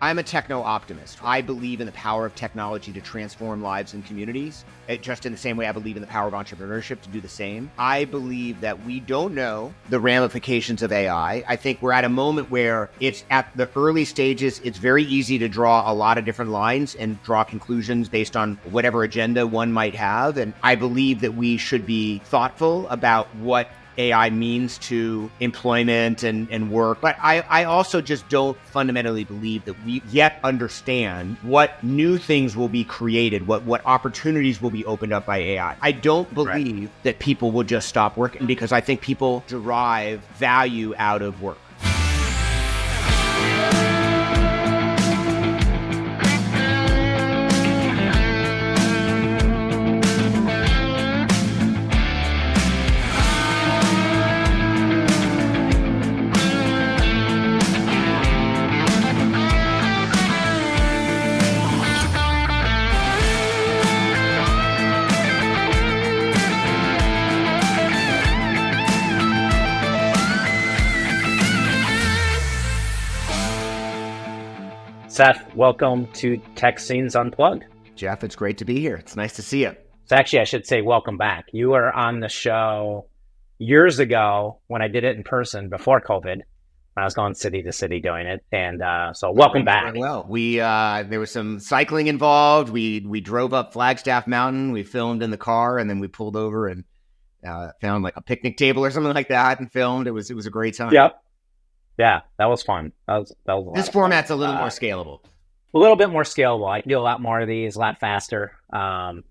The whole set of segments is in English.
I'm a techno-optimist. I believe in the power of technology to transform lives and communities, just in the same way I believe in the power of entrepreneurship to do the same. I believe that we don't know the ramifications of AI. I think we're at a moment where it's at the early stages. It's very easy to draw a lot of different lines and draw conclusions based on whatever agenda one might have. And I believe that we should be thoughtful about what AI means to employment and work. But I also just don't fundamentally believe that we yet understand what new things will be created, what opportunities will be opened up by AI. I don't believe that people will just stop working, because I think people derive value out of work. Seth, welcome to Tech Scenes Unplugged. Jeff, it's great to be here. It's nice to see you. So actually, I should say welcome back. You were on the show years ago when I did it in person before COVID. I was going city to city doing it. And so welcome back. Well, there was some cycling involved. We drove up Flagstaff Mountain. We filmed in the car, and then we pulled over and found like a picnic table or something like that and filmed. It was a great time. Yep. Yeah, that was fun. That was a lot This format's a little more scalable. A little bit more scalable. I can do a lot more of these, a lot faster. But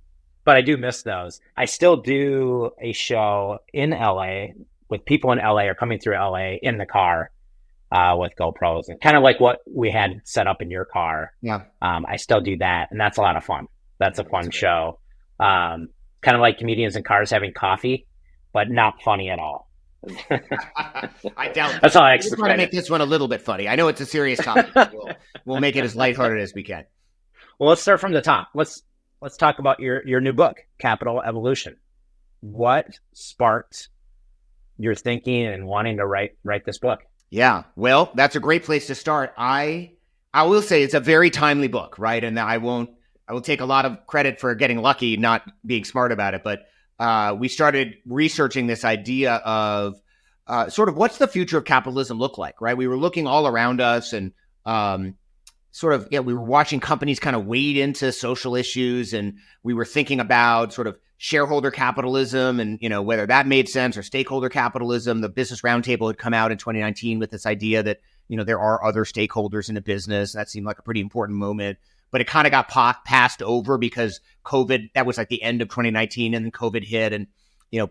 I do miss those. I still do a show in LA with people in LA or coming through LA in the car with GoPros, and kind of like what we had set up in your car. Yeah. I still do that, and that's a lot of fun. That's a fun show. Kind of like comedians in cars having coffee, but not funny at all. I doubt that's how I just want to make this one a little bit funny. I know it's a serious topic. We'll make it as lighthearted as we can. Well, let's start from the top. Let's talk about your new book, Capital Evolution. What sparked your thinking and wanting to write this book? Yeah, well, that's a great place to start. I will say it's a very timely book, right? And I will take a lot of credit for getting lucky, not being smart about it, but we started researching this idea of sort of what's the future of capitalism look like, right? We were looking all around us and we were watching companies kind of wade into social issues, and we were thinking about sort of shareholder capitalism and, whether that made sense, or stakeholder capitalism. The Business Roundtable had come out in 2019 with this idea that, there are other stakeholders in a business. That seemed like a pretty important moment. But it kind of got passed over because COVID, that was like the end of 2019, and then COVID hit, and,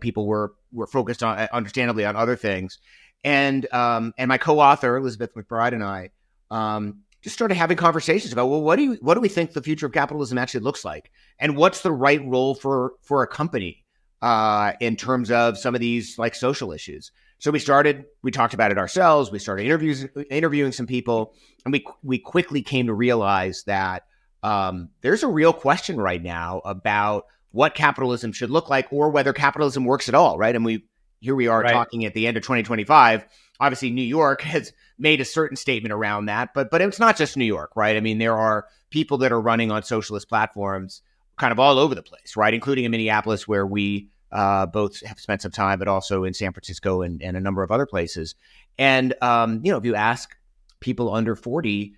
people were focused on, understandably, on other things. And my co-author, Elizabeth McBride, and I just started having conversations about, well, what do we think the future of capitalism actually looks like? And what's the right role for a company in terms of some of these like social issues? So we talked about it ourselves. We started interviewing some people, and we quickly came to realize that there's a real question right now about what capitalism should look like, or whether capitalism works at all, right? And here we are talking at the end of 2025. Obviously, New York has made a certain statement around that, but it's not just New York, right? I mean, there are people that are running on socialist platforms kind of all over the place, right? Including in Minneapolis, where we both have spent some time, but also in San Francisco and a number of other places. And, if you ask people under 40,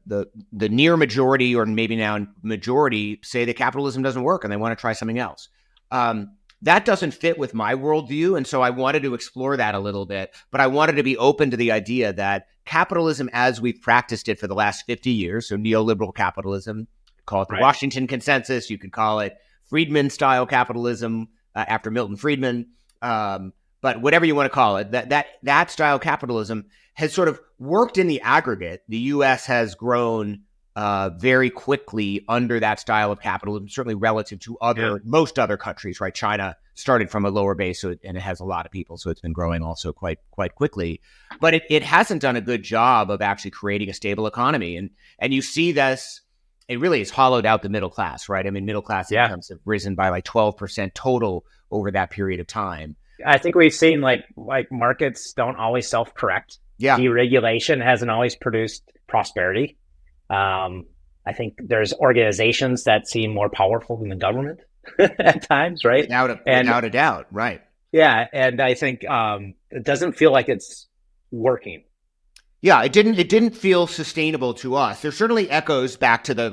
the near majority, or maybe now majority, say that capitalism doesn't work and they want to try something else. That doesn't fit with my worldview. And so I wanted to explore that a little bit, but I wanted to be open to the idea that capitalism, as we've practiced it for the last 50 years, so neoliberal capitalism, call it the Washington Consensus, you could call it Friedman-style capitalism after Milton Friedman, but whatever you want to call it, that style capitalism has sort of worked in the aggregate. The U.S. has grown very quickly under that style of capitalism, certainly relative to most other countries, right? China started from a lower base, and it has a lot of people, so it's been growing also quite quickly. But it hasn't done a good job of actually creating a stable economy. And you see this, it really has hollowed out the middle class, right? I mean, middle class incomes have risen by like 12% total over that period of time. I think we've seen like markets don't always self-correct. Yeah. Deregulation hasn't always produced prosperity. I think there's organizations that seem more powerful than the government at times, right? Without a doubt, right? Yeah, and I think it doesn't feel like it's working. Yeah, it didn't feel sustainable to us. There certainly echoes back to the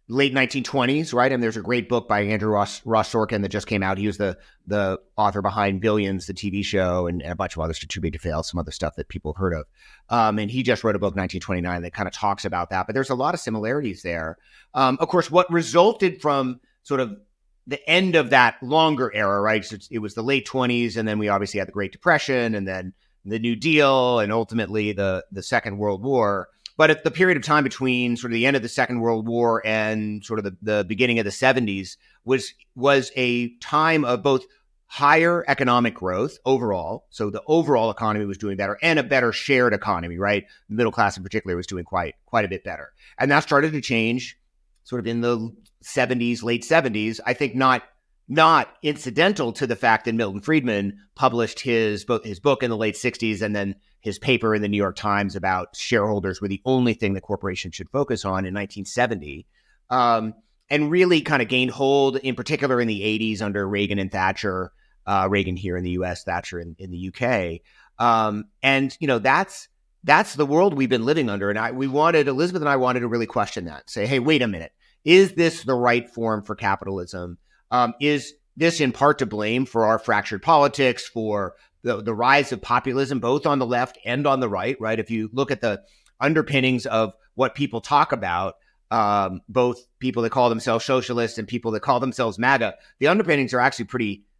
late 1920s, right? And there's a great book by Andrew Ross Sorkin that just came out. He was the author behind Billions, the TV show, and a bunch of others, Too Big to Fail, some other stuff that people have heard of. And he just wrote a book, 1929, that kind of talks about that. But there's a lot of similarities there. Of course, what resulted from sort of the end of that longer era, right? So it was the late 20s, and then we obviously had the Great Depression, and then the New Deal, and ultimately the Second World War. But at the period of time between sort of the end of the Second World War and sort of the beginning of the 70s was a time of both higher economic growth overall. So the overall economy was doing better, and a better shared economy, right? The middle class in particular was doing quite a bit better. And that started to change sort of in the 70s, late 70s. I think not incidental to the fact that Milton Friedman published his book in the late 60s, and then his paper in the New York Times about shareholders were the only thing that corporations should focus on in 1970, and really kind of gained hold, in particular in the 80s under Reagan and Thatcher, Reagan here in the U.S., Thatcher in the U.K. And, that's the world we've been living under. And Elizabeth and I wanted to really question that, say, hey, wait a minute. Is this the right form for capitalism? Is this in part to blame for our fractured politics, for the rise of populism, both on the left and on the right, right? If you look at the underpinnings of what people talk about, both people that call themselves socialists and people that call themselves MAGA, the underpinnings are actually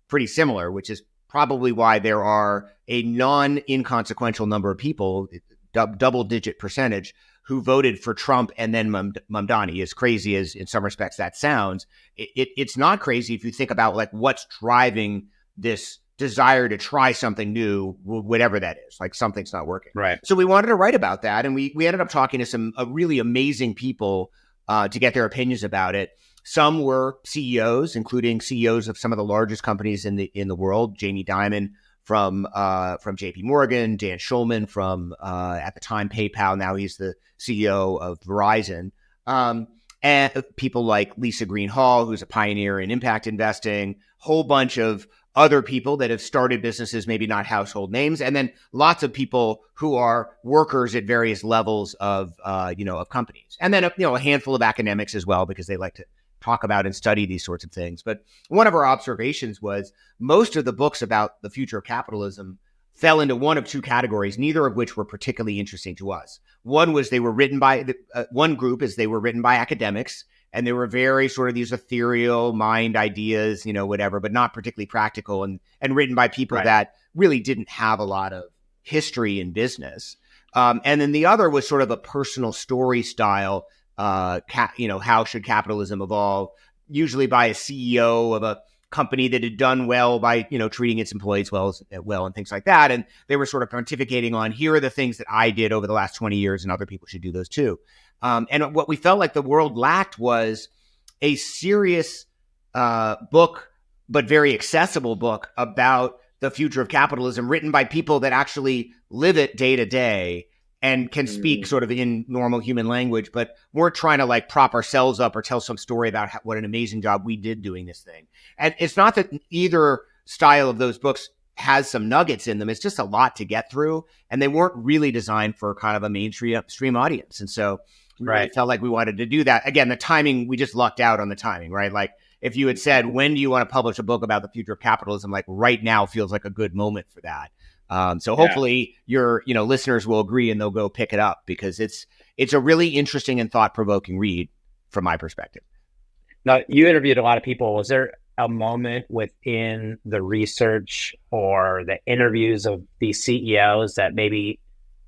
pretty similar, which is probably why there are a non-inconsequential number of people, double-digit percentage, who voted for Trump and then Mamdani. As crazy as in some respects that sounds, it's not crazy if you think about like what's driving this desire to try something new, whatever that is, like something's not working. Right. So we wanted to write about that, and we ended up talking to some really amazing people to get their opinions about it. Some were CEOs, including CEOs of some of the largest companies in the world. Jamie Dimon from JP Morgan, Dan Schulman from at the time PayPal. Now he's the CEO of Verizon. And people like Lisa Green Hall, who's a pioneer in impact investing, whole bunch of other people that have started businesses, maybe not household names, and then lots of people who are workers at various levels of companies, and then a handful of academics as well, because they like to talk about and study these sorts of things. But one of our observations was most of the books about the future of capitalism fell into one of two categories, neither of which were particularly interesting to us. One was they were written by one group is they were written by academics, and they were very sort of these ethereal mind ideas, whatever, but not particularly practical, and written by people that really didn't have a lot of history in business. And then the other was sort of a personal story style, how should capitalism evolve, usually by a CEO of a company that had done well by, treating its employees well and things like that. And they were sort of pontificating on, here are the things that I did over the last 20 years and other people should do those too. And what we felt like the world lacked was a serious book, but very accessible book about the future of capitalism, written by people that actually live it day to day and can speak sort of in normal human language, but we're trying to like prop ourselves up or tell some story about what an amazing job we did doing this thing. And it's not that either style of those books has some nuggets in them. It's just a lot to get through, and they weren't really designed for kind of a mainstream audience. And so we really felt like we wanted to do that. Again, the timing, we just lucked out on the timing, right? Like if you had said, when do you want to publish a book about the future of capitalism? Like right now feels like a good moment for that. So hopefully your listeners will agree and they'll go pick it up, because it's a really interesting and thought-provoking read from my perspective. Now, you interviewed a lot of people. Was there a moment within the research or the interviews of these CEOs that maybe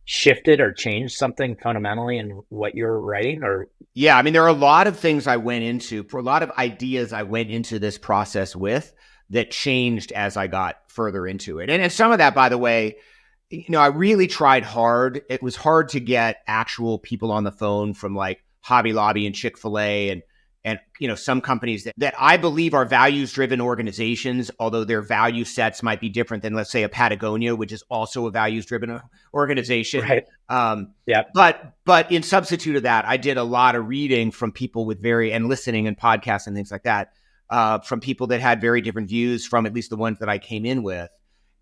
shifted or changed something fundamentally in what you're writing? Or yeah, I mean, there are a lot of things I went into, for a lot of ideas I went into this process with, that changed as I got further into it. And some of that, by the way, I really tried hard. It was hard to get actual people on the phone from like Hobby Lobby and Chick-fil-A And, some companies that I believe are values-driven organizations, although their value sets might be different than, let's say, a Patagonia, which is also a values-driven organization. Right. Yeah. But in substitute of that, I did a lot of reading from people with and listening and podcasts and things like that, from people that had very different views from at least the ones that I came in with.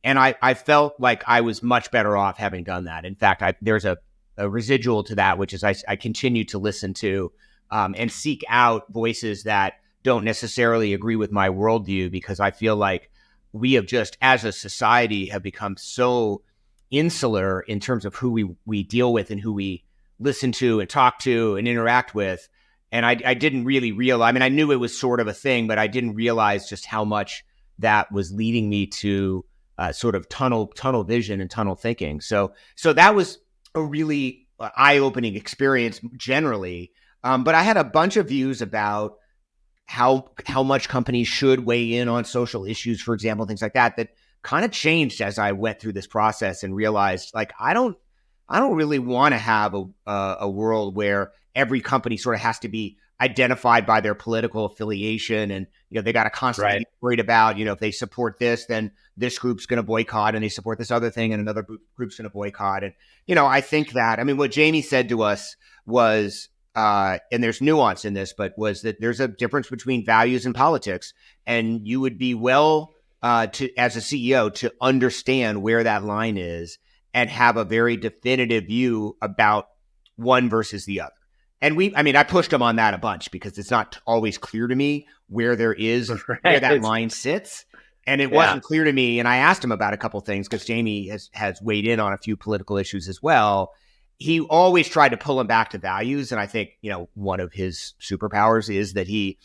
And I felt like I was much better off having done that. In fact, there's a residual to that, which is I continue to listen to and seek out voices that don't necessarily agree with my worldview, because I feel like we have just, as a society, have become so insular in terms of who we deal with and who we listen to and talk to and interact with. And I didn't really realize, I mean, I knew it was sort of a thing, but I didn't realize just how much that was leading me to sort of tunnel vision and tunnel thinking. So that was a really eye-opening experience generally. But I had a bunch of views about how much companies should weigh in on social issues, for example, things like that kind of changed as I went through this process and realized, like, I don't really want to have a world where every company sort of has to be identified by their political affiliation, and they got to constantly be worried about, if they support this, then this group's going to boycott, and they support this other thing, and another group's going to boycott. And I think that, I mean, what Jamie said to us was, and there's nuance in this, but was that there's a difference between values and politics, and you would be as a CEO, to understand where that line is and have a very definitive view about one versus the other. And I pushed him on that a bunch, because it's not always clear to me where where that line sits. And it wasn't clear to me. And I asked him about a couple of things, because Jamie has weighed in on a few political issues as well. He always tried to pull him back to values. And I think, one of his superpowers is that he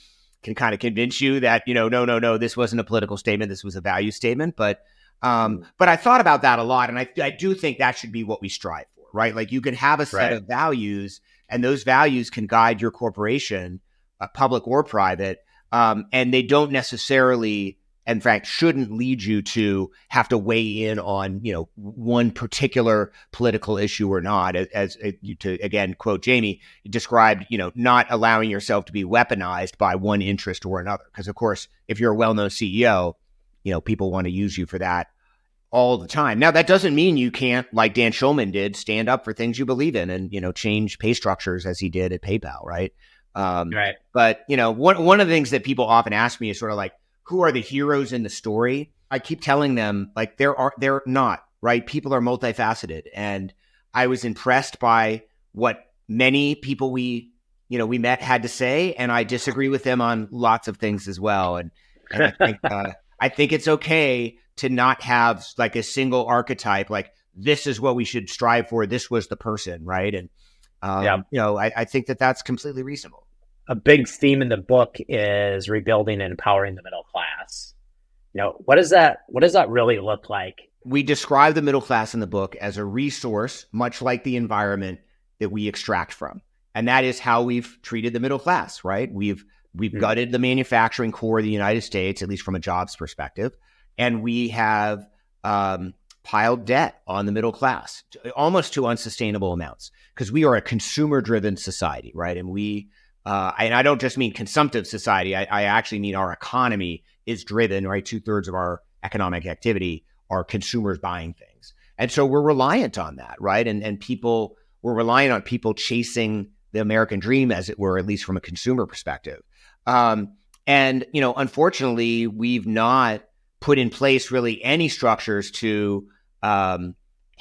can kind of convince you that, no, this wasn't a political statement. This was a value statement. But I thought about that a lot. And I do think that should be what we strive for, right? Like, you can have a set of values, and those values can guide your corporation, public or private. And they don't necessarily, in fact, shouldn't lead you to have to weigh in on, one particular political issue or not. As to, again, quote Jamie, described, not allowing yourself to be weaponized by one interest or another. Because, of course, if you're a well-known CEO, people want to use you for that all the time. Now, that doesn't mean you can't, like Dan Schulman did, stand up for things you believe in and, change pay structures as he did at PayPal, right? Right. But, one of the things that people often ask me is sort of like, who are the heroes in the story? I keep telling them, like, they're not, right? People are multifaceted. And I was impressed by what many people we met had to say, and I disagree with them on lots of things as well. And I think it's okay to not have like a single archetype, like, this is what we should strive for. This was the person, right? And, I think that that's completely reasonable. A big theme in the book is rebuilding and empowering the middle class. What does that really look like? We describe the middle class in the book as a resource, much like the environment that we extract from. And that is how we've treated the middle class, right? We've gutted the manufacturing core of the United States, at least from a jobs perspective. And we have piled debt on the middle class, almost to unsustainable amounts, because we are a consumer-driven society, right? And and I don't just mean consumptive society. I actually mean our economy is driven, right? 2/3 of our economic activity are consumers buying things. And so we're reliant on that, right? And we're reliant on people chasing the American dream, as it were, at least from a consumer perspective. Unfortunately, we've not put in place really any structures to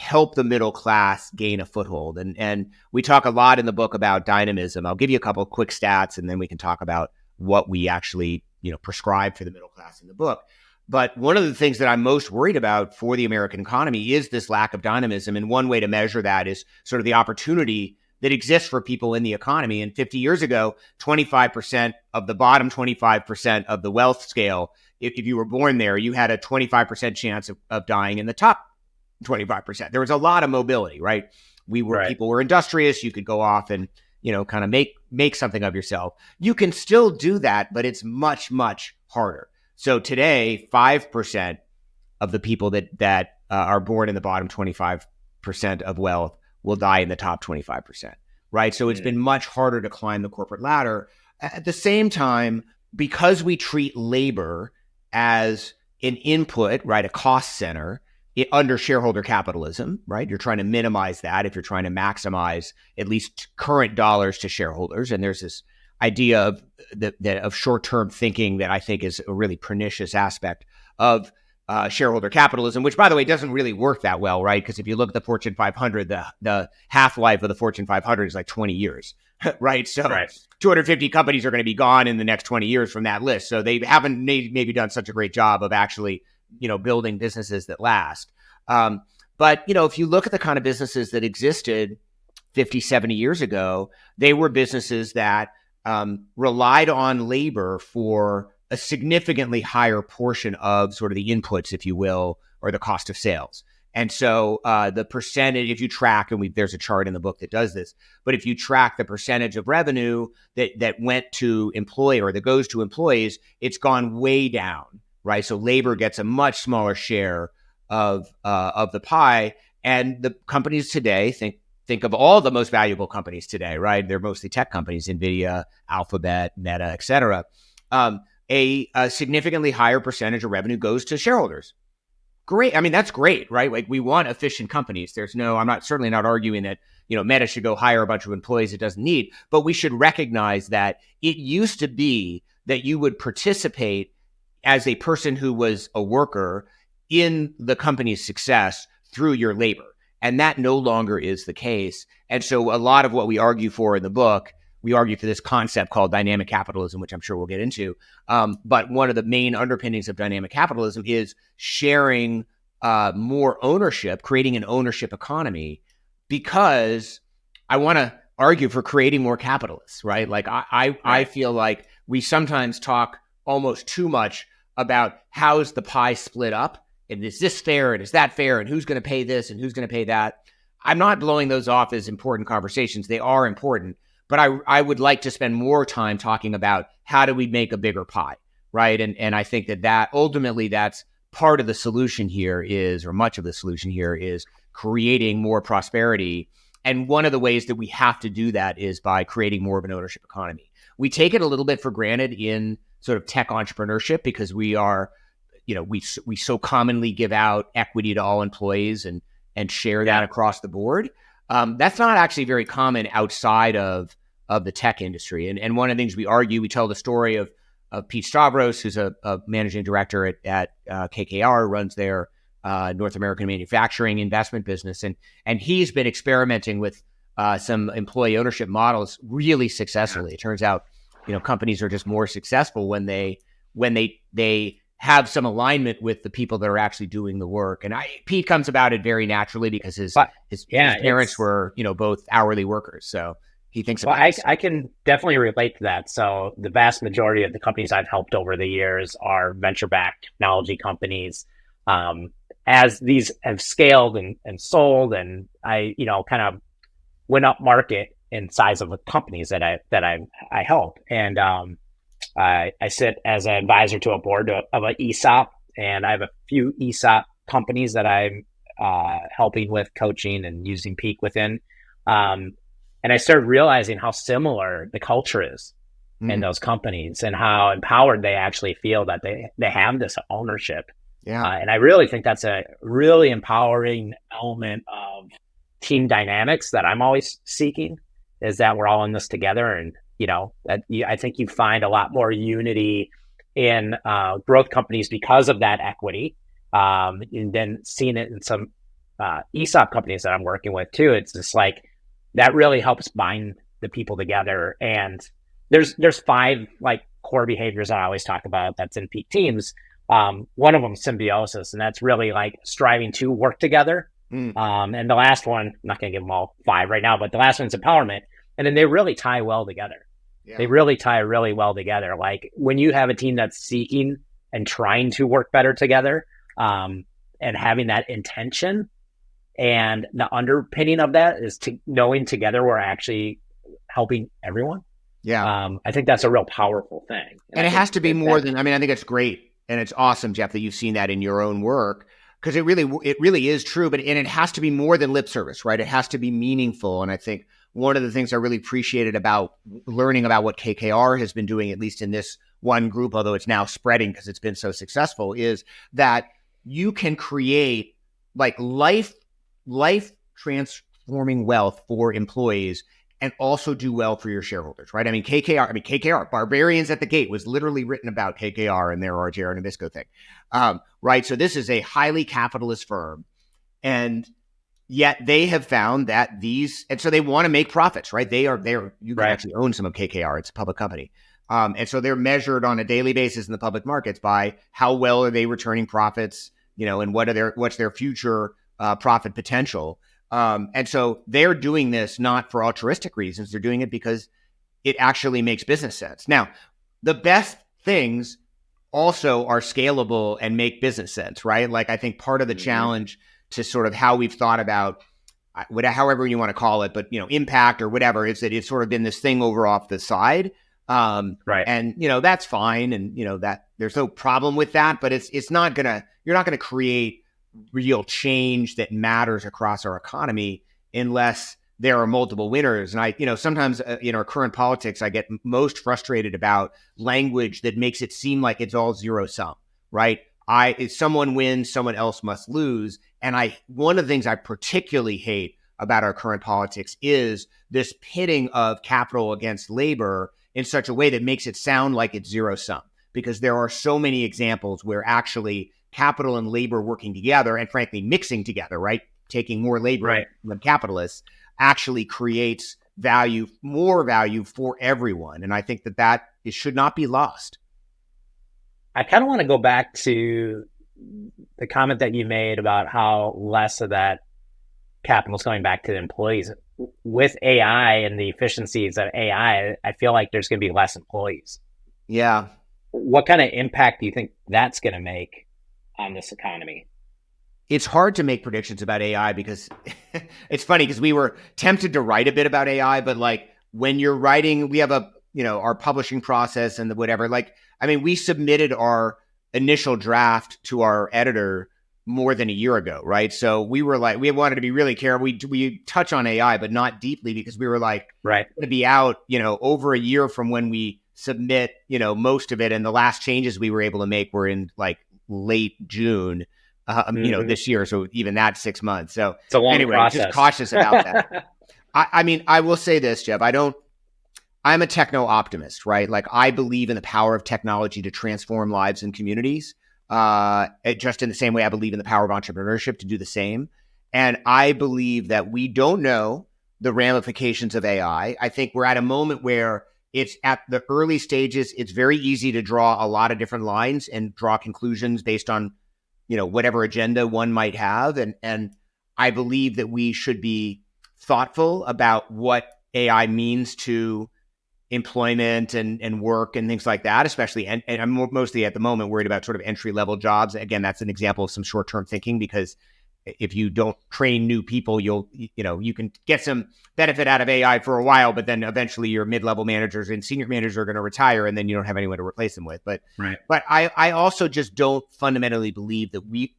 help the middle class gain a foothold. And we talk a lot in the book about dynamism. I'll give you a couple of quick stats, and then we can talk about what we actually, prescribe for the middle class in the book. But one of the things that I'm most worried about for the American economy is this lack of dynamism. And one way to measure that is sort of the opportunity that exists for people in the economy. And 50 years ago, 25% of the bottom 25% of the wealth scale, if you were born there, you had a 25% chance of dying in the top 25%. There was a lot of mobility, right? People were industrious. You could go off and, kind of make something of yourself. You can still do that, but it's much, much harder. So today, 5% of the people that are born in the bottom 25% of wealth will die in the top 25%, right? So it's been much harder to climb the corporate ladder. At the same time, because we treat labor as an input, right, a cost center under shareholder capitalism, right? You're trying to minimize that if you're trying to maximize at least current dollars to shareholders. And there's this idea of of short-term thinking that I think is a really pernicious aspect of shareholder capitalism, which, by the way, doesn't really work that well, right? Because if you look at the Fortune 500, the half-life of the Fortune 500 is like 20 years, right? So 250 companies are going to be gone in the next 20 years from that list. So they haven't maybe done such a great job of actually, building businesses that last. But, if you look at the kind of businesses that existed 50, 70 years ago, they were businesses that relied on labor for a significantly higher portion of sort of the inputs, if you will, or the cost of sales. And so the percentage, if you track, and there's a chart in the book that does this, but if you track the percentage of revenue that went to employee or that goes to employees, it's gone way down, right? So labor gets a much smaller share of the pie. And the companies today, think of all the most valuable companies today, right? They're mostly tech companies, NVIDIA, Alphabet, Meta, et cetera. A significantly higher percentage of revenue goes to shareholders. Great. I mean, that's great, right? Like, we want efficient companies. I'm certainly not arguing that, Meta should go hire a bunch of employees it doesn't need, but we should recognize that it used to be that you would participate as a person who was a worker in the company's success through your labor. And that no longer is the case. And so a lot of what we argue for in the book, we argue for this concept called dynamic capitalism, which I'm sure we'll get into. But one of the main underpinnings of dynamic capitalism is sharing more ownership, creating an ownership economy, because I want to argue for creating more capitalists, right? Like I feel like we sometimes talk almost too much about how's the pie split up, and is this fair, and is that fair, and who's going to pay this, and who's going to pay that. I'm not blowing those off as important conversations. They are important. But I would like to spend more time talking about how do we make a bigger pie, right? And I think that ultimately that's part of the solution here or much of the solution here is creating more prosperity. And one of the ways that we have to do that is by creating more of an ownership economy. We take it a little bit for granted in sort of tech entrepreneurship because we are, we so commonly give out equity to all employees and share that across the board. That's not actually very common outside of the tech industry. And one of the things we tell the story of Pete Stavros, who's a managing director at KKR, runs their North American manufacturing investment business. And he's been experimenting with some employee ownership models really successfully. It turns out, companies are just more successful when they have some alignment with the people that are actually doing the work. And Pete comes about it very naturally because his parents were, both hourly workers. So he thinks about it. I can definitely relate to that. So the vast majority of the companies I've helped over the years are venture-backed technology companies. As these have scaled and sold, and I, kind of went up market in size of the companies that I help. And I sit as an advisor to a board of an ESOP, and I have a few ESOP companies that I'm helping with coaching and using Peak within. And I started realizing how similar the culture is in those companies and how empowered they actually feel that they have this ownership. Yeah. And I really think that's a really empowering element of team dynamics that I'm always seeking, is that we're all in this together. And I think you find a lot more unity in growth companies because of that equity. And then seeing it in some ESOP companies that I'm working with too, it's just like that really helps bind the people together. And there's 5 like core behaviors I always talk about that's in peak teams. One of them is symbiosis, and that's really like striving to work together. And the last one, I'm not going to give them all 5 right now, but the last one's empowerment. And then they really tie well together. Yeah. They really tie really well together. Like when you have a team that's seeking and trying to work better together, and having that intention, and the underpinning of that is knowing together we're actually helping everyone. Yeah. I think that's a real powerful thing. And it has to be more than, I think it's great. And it's awesome, Jeff, that you've seen that in your own work, because it really is true, and it has to be more than lip service, right? It has to be meaningful. And I think one of the things I really appreciated about learning about what KKR has been doing, at least in this one group, although it's now spreading because it's been so successful, is that you can create like life transforming wealth for employees and also do well for your shareholders, right? KKR, Barbarians at the Gate was literally written about KKR and their RJ Nabisco thing, right? So this is a highly capitalist firm, and yet they have found that and so they want to make profits, right? You can actually own some of KKR. It's a public company. And so they're measured on a daily basis in the public markets by how well are they returning profits, and what's their future profit potential. And so they're doing this not for altruistic reasons. They're doing it because it actually makes business sense. Now, the best things also are scalable and make business sense, right? Like I think part of the challenge to sort of how we've thought about however you want to call it, but impact or whatever, is that it's sort of been this thing over off the side. And that's fine. And that there's no problem with that, but you're not going to create real change that matters across our economy unless there are multiple winners. And sometimes in our current politics, I get most frustrated about language that makes it seem like it's all zero sum, right? If someone wins, someone else must lose. And one of the things I particularly hate about our current politics is this pitting of capital against labor in such a way that makes it sound like it's zero sum, because there are so many examples where actually capital and labor working together, and frankly mixing together, right, taking more labor than capitalists, actually creates more value for everyone. And I think that it should not be lost. I kind of want to go back to the comment that you made about how less of that capital is going back to the employees. With AI and the efficiencies of AI, I feel like there's going to be less employees. Yeah. What kind of impact do you think that's going to make on this economy? It's hard to make predictions about AI because it's funny because we were tempted to write a bit about AI, but like when you're writing, we have our publishing process and whatever. We submitted our initial draft to our editor more than a year ago, right? So we were like, we wanted to be really careful. We touch on AI, but not deeply, because we were like, right, to be out, over a year from when we submit, most of it. And the last changes we were able to make were in like late June, this year. So even that 6 months. So it's a long process. Just cautious about that. I will say this, Jeff, I'm a techno-optimist, right? Like I believe in the power of technology to transform lives and communities. Just in the same way I believe in the power of entrepreneurship to do the same. And I believe that we don't know the ramifications of AI. I think we're at a moment where it's at the early stages. It's very easy to draw a lot of different lines and draw conclusions based on, whatever agenda one might have. And I believe that we should be thoughtful about what AI means to employment and work and things like that, especially, and I'm mostly at the moment worried about sort of entry-level jobs. Again, that's an example of some short-term thinking, because if you don't train new people, you can get some benefit out of AI for a while, but then eventually your mid-level managers and senior managers are going to retire, and then you don't have anyone to replace them with. But I also just don't fundamentally believe that we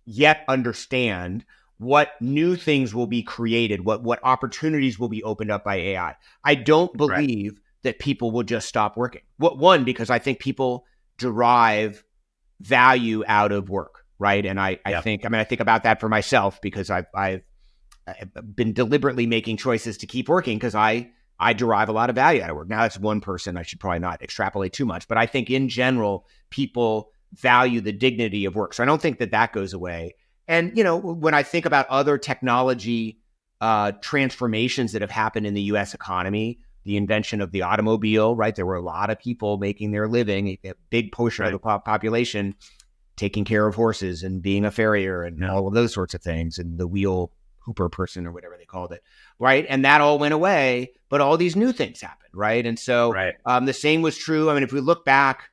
yet understand what new things will be created, what opportunities will be opened up by AI. I don't believe that people will just stop working. One, because I think people derive value out of work, right? And I think about that for myself, because I've been deliberately making choices to keep working because I derive a lot of value out of work. Now, that's one person. I should probably not extrapolate too much, but I think in general, people value the dignity of work. So I don't think that goes away. And, when I think about other technology transformations that have happened in the U.S. economy, the invention of the automobile, right? There were a lot of people making their living, a big portion of the population taking care of horses and being a farrier and all of those sorts of things, and the wheel hooper person or whatever they called it, right? And that all went away, but all these new things happened, right? And so the same was true. If we look back,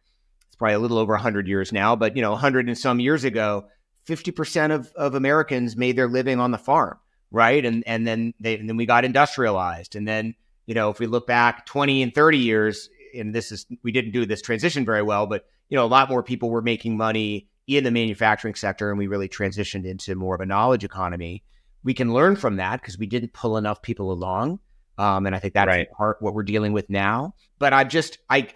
it's probably a little over 100 years now, but 100 and some years ago, 50% of Americans made their living on the farm, right? And then we got industrialized. And then, if we look back 20 and 30 years, and we didn't do this transition very well, but, a lot more people were making money in the manufacturing sector, and we really transitioned into more of a knowledge economy. We can learn from that because we didn't pull enough people along. And I think that's Right. in part what we're dealing with now. But I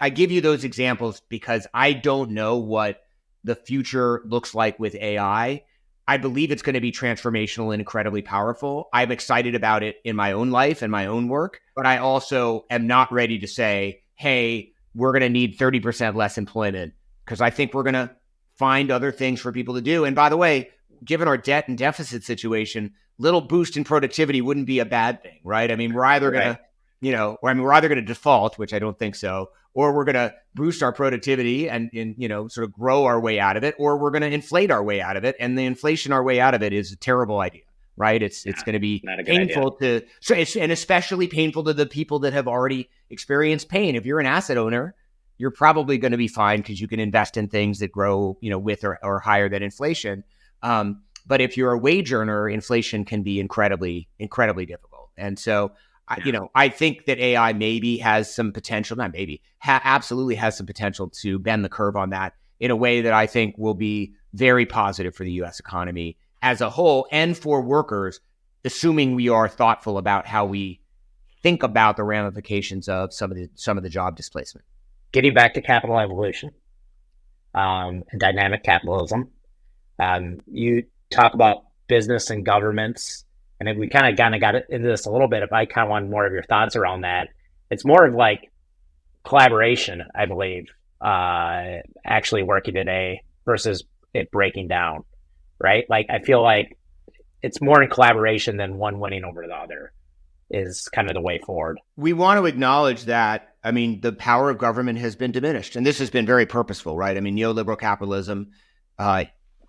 give you those examples because I don't know what the future looks like with AI. I believe it's going to be transformational and incredibly powerful. I'm excited about it in my own life and my own work, but I also am not ready to say, hey, we're going to need 30% less employment, because I think we're going to find other things for people to do. And by the way, given our debt and deficit situation, little boost in productivity wouldn't be a bad thing, right? I mean, we're either going to, we're either going to default, which I don't think so, or we're going to boost our productivity and sort of grow our way out of it, or we're going to inflate our way out of it. And the inflation our way out of it is a terrible idea, right? It's going to be painful and especially painful to the people that have already experienced pain. If you're an asset owner, you're probably going to be fine because you can invest in things that grow, with or higher than inflation. But if you're a wage earner, inflation can be incredibly, incredibly difficult. And so, I think that AI maybe has some potential, not maybe, absolutely has some potential to bend the curve on that in a way that I think will be very positive for the U.S. economy as a whole and for workers, assuming we are thoughtful about how we think about the ramifications of some of the job displacement. Getting back to capital evolution, and dynamic capitalism, you talk about business and governments, and then we kind of got into this a little bit. If I kind of want more of your thoughts around that, it's more of like collaboration, I believe, actually working today versus it breaking down, right? Like I feel like it's more in collaboration than one winning over the other is kind of the way forward. We want to acknowledge that, the power of government has been diminished, and this has been very purposeful, right? Neoliberal capitalism,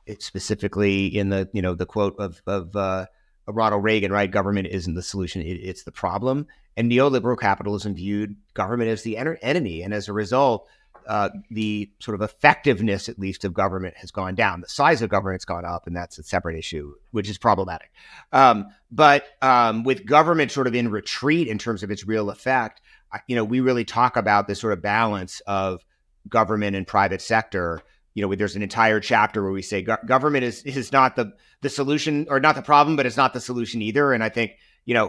it's specifically in the, the quote of Ronald Reagan, right? Government isn't the solution, it's the problem. And neoliberal capitalism viewed government as the enemy. And as a result, the sort of effectiveness, at least, of government has gone down. The size of government's gone up, and that's a separate issue, which is problematic. But with government sort of in retreat in terms of its real effect, we really talk about this sort of balance of government and private sector. There's an entire chapter where we say government is not the solution, or not the problem, but it's not the solution either. And I think,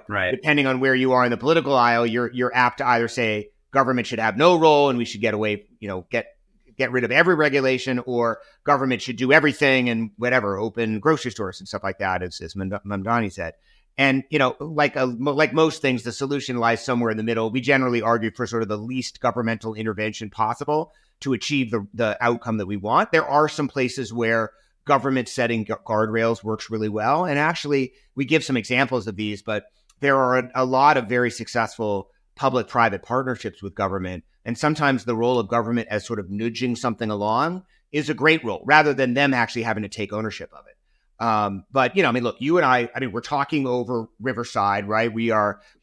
right, depending on where you are in the political aisle, you're apt to either say government should have no role and we should get away, get rid of every regulation, or government should do everything and whatever, open grocery stores and stuff like that, as Mamdani said. And, like most things, the solution lies somewhere in the middle. We generally argue for sort of the least governmental intervention possible to achieve the outcome that we want. There are some places where government setting guardrails works really well. And actually, we give some examples of these, but there are a lot of very successful public-private partnerships with government. And sometimes the role of government as sort of nudging something along is a great role, rather than them actually having to take ownership of it. But, look, you and I we're talking over Riverside, right? We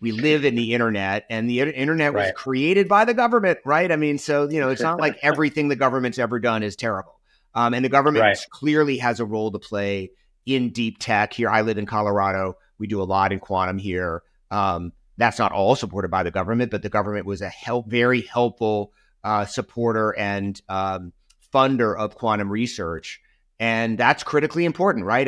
live in the internet, and the internet was created by the government, right? So, it's not like everything the government's ever done is terrible. And the government clearly has a role to play in deep tech here. I live in Colorado. We do a lot in quantum here. That's not all supported by the government, but the government was a very helpful supporter and funder of quantum research. And that's critically important, right?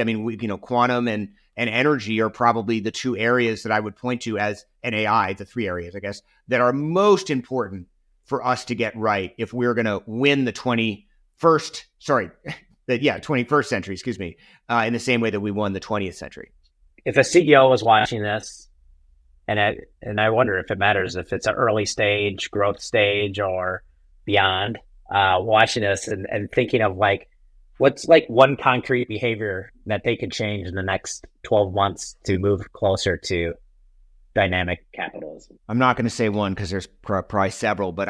Quantum and energy are probably the two areas that I would point to as, and AI, the three areas, I guess, that are most important for us to get right if we're going to win the 21st century, in the same way that we won the 20th century. If a CEO was watching this, and I wonder if it matters if it's an early stage, growth stage, or beyond, watching this and thinking of like, what's like one concrete behavior that they could change in the next 12 months to move closer to dynamic capitalism? I'm not going to say one because there's probably several, but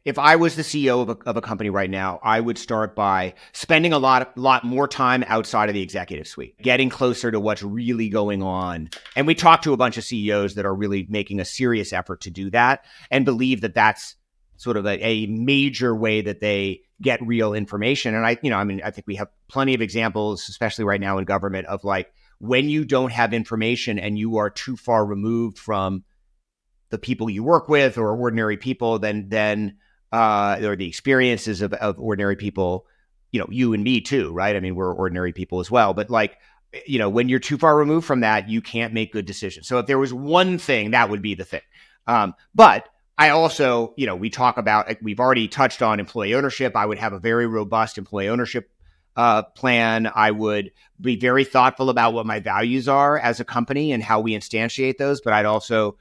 if I was the CEO of a company right now, I would start by spending a lot more time outside of the executive suite, getting closer to what's really going on. And we talked to a bunch of CEOs that are really making a serious effort to do that and believe that that's sort of a major way that they get real information. And I think we have plenty of examples, especially right now in government, of like when you don't have information and you are too far removed from the people you work with or ordinary people, then or the experiences of ordinary people, you and me too, right? We're ordinary people as well. But when you're too far removed from that, you can't make good decisions. So if there was one thing, that would be the thing. But I also, we talk about, we've already touched on employee ownership. I would have a very robust employee ownership plan. I would be very thoughtful about what my values are as a company and how we instantiate those. But I'd also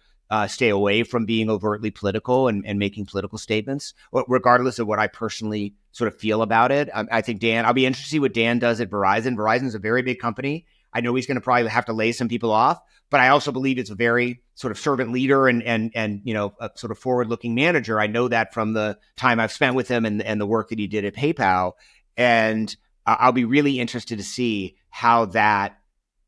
stay away from being overtly political and making political statements, regardless of what I personally sort of feel about it. I think I'll be interested to see what Dan does at Verizon. Verizon's a very big company. I know he's going to probably have to lay some people off, but I also believe it's a very sort of servant leader and a sort of forward-looking manager. I know that from the time I've spent with him and the work that he did at PayPal. And I'll be really interested to see how that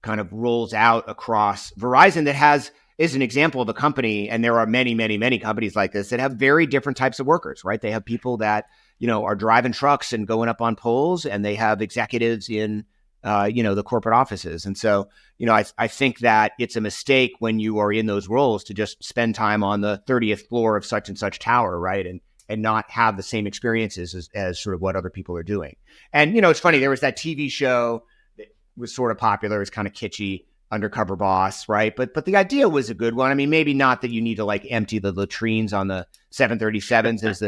kind of rolls out across Verizon is an example of a company, and there are many, many, many companies like this that have very different types of workers, right? They have people that, are driving trucks and going up on poles, and they have executives in, the corporate offices. And so, I think that it's a mistake when you are in those roles to just spend time on the 30th floor of such and such tower, right? And not have the same experiences as sort of what other people are doing. And, it's funny, there was that TV show that was sort of popular. It's kind of kitschy, Undercover Boss, right? But the idea was a good one. I mean, maybe not that you need to like empty the latrines on the 737s as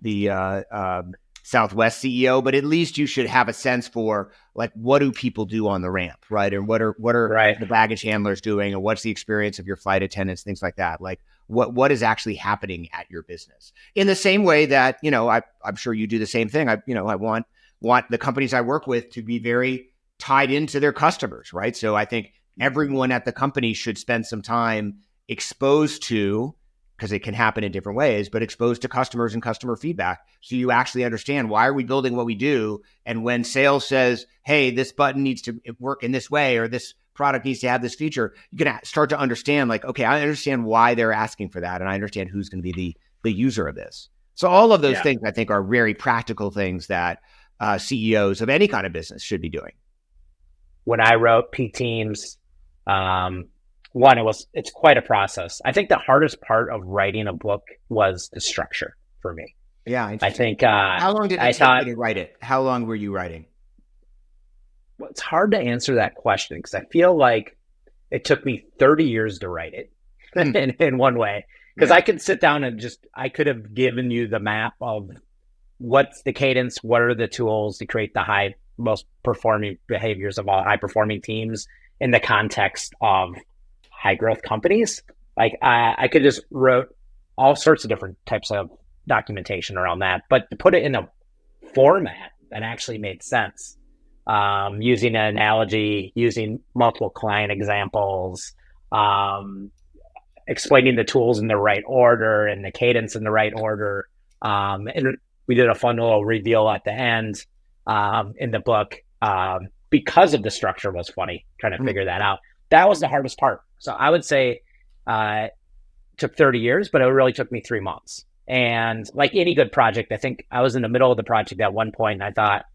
the Southwest CEO, but at least you should have a sense for like, what do people do on the ramp, right? And what are Right. the baggage handlers doing, and what's the experience of your flight attendants, things like that. Like what is actually happening at your business, in the same way that, I'm sure you do the same thing. I want the companies I work with to be very tied into their customers, right? So I think everyone at the company should spend some time exposed to, because it can happen in different ways, but exposed to customers and customer feedback. So you actually understand, why are we building what we do? And when sales says, hey, this button needs to work in this way, or this product needs to have this feature, you can start to understand like, okay, I understand why they're asking for that. And I understand who's going to be the user of this. So all of those things, I think, are very practical things that CEOs of any kind of business should be doing. When I wrote Peak Teams, it's quite a process. I think the hardest part of writing a book was the structure for me. Yeah. I think, how long did it take you to write it? How long were you writing? Well, it's hard to answer that question, because I feel like it took me 30 years to write it in one way. Because I could sit down and I could have given you the map of what's the cadence, what are the tools to create the most performing behaviors of all high performing teams in the context of high growth companies. Like I could just wrote all sorts of different types of documentation around that, but to put it in a format that actually made sense, using an analogy, using multiple client examples, explaining the tools in the right order and the cadence in the right order. And we did a fun little reveal at the end in the book, because of the structure was funny, trying to figure that out. That was the hardest part. So I would say it took 30 years, but it really took me 3 months. And like any good project, I think I was in the middle of the project at one point, and I thought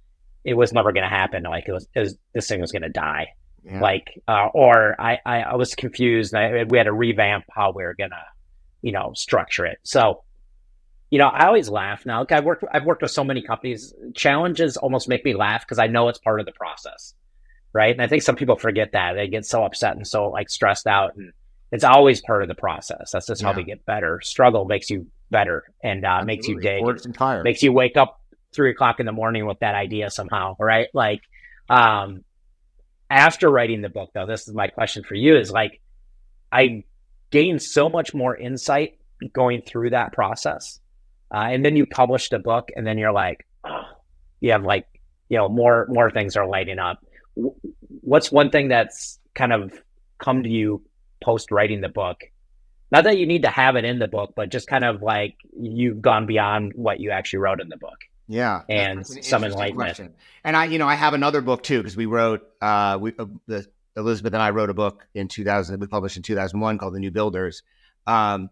it was never going to happen. Like this thing was going to die. Yeah. Or I was confused. We had to revamp how we were going to, structure it. So, I always laugh now. I've worked with so many companies. Challenges almost make me laugh because I know it's part of the process, right? And I think some people forget that. They get so upset and so stressed out, and it's always part of the process. That's just how we get better. Struggle makes you better, and makes you dig. Makes you wake up 3:00 in the morning with that idea somehow, right? Like, after writing the book, though, this is my question for you: is like, I gained so much more insight going through that process. And then you publish the book, and then you're like, oh, you have more things are lighting up. What's one thing that's kind of come to you post writing the book? Not that you need to have it in the book, but just kind of like you've gone beyond what you actually wrote in the book. Yeah. And some enlightenment. Question. And I have another book too, because we wrote, Elizabeth and I wrote a book in 2000, we published in 2001 called The New Builders. And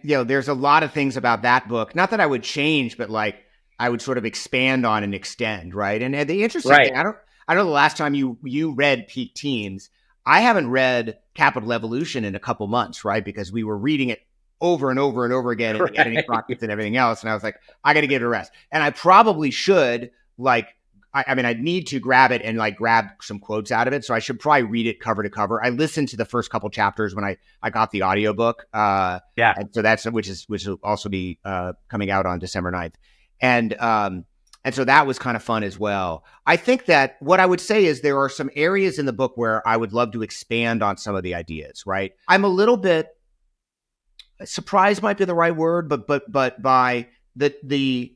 there's a lot of things about that book, not that I would change, but like I would sort of expand on and extend, right? And the interesting thing, I don't know the last time you read Peak Teams. I haven't read Capital Evolution in a couple months, right? Because we were reading it over and over and over again in the editing process and everything else. And I was like, I got to give it a rest. And I probably should, like, I mean, I need to grab it and like grab some quotes out of it. So I should probably read it cover to cover. I listened to the first couple chapters when I got the audiobook. And so that's, which will also be coming out on December 9th. And so that was kind of fun as well. I think that what I would say is there are some areas in the book where I would love to expand on some of the ideas, right? I'm a little bit surprised might be the right word, but by the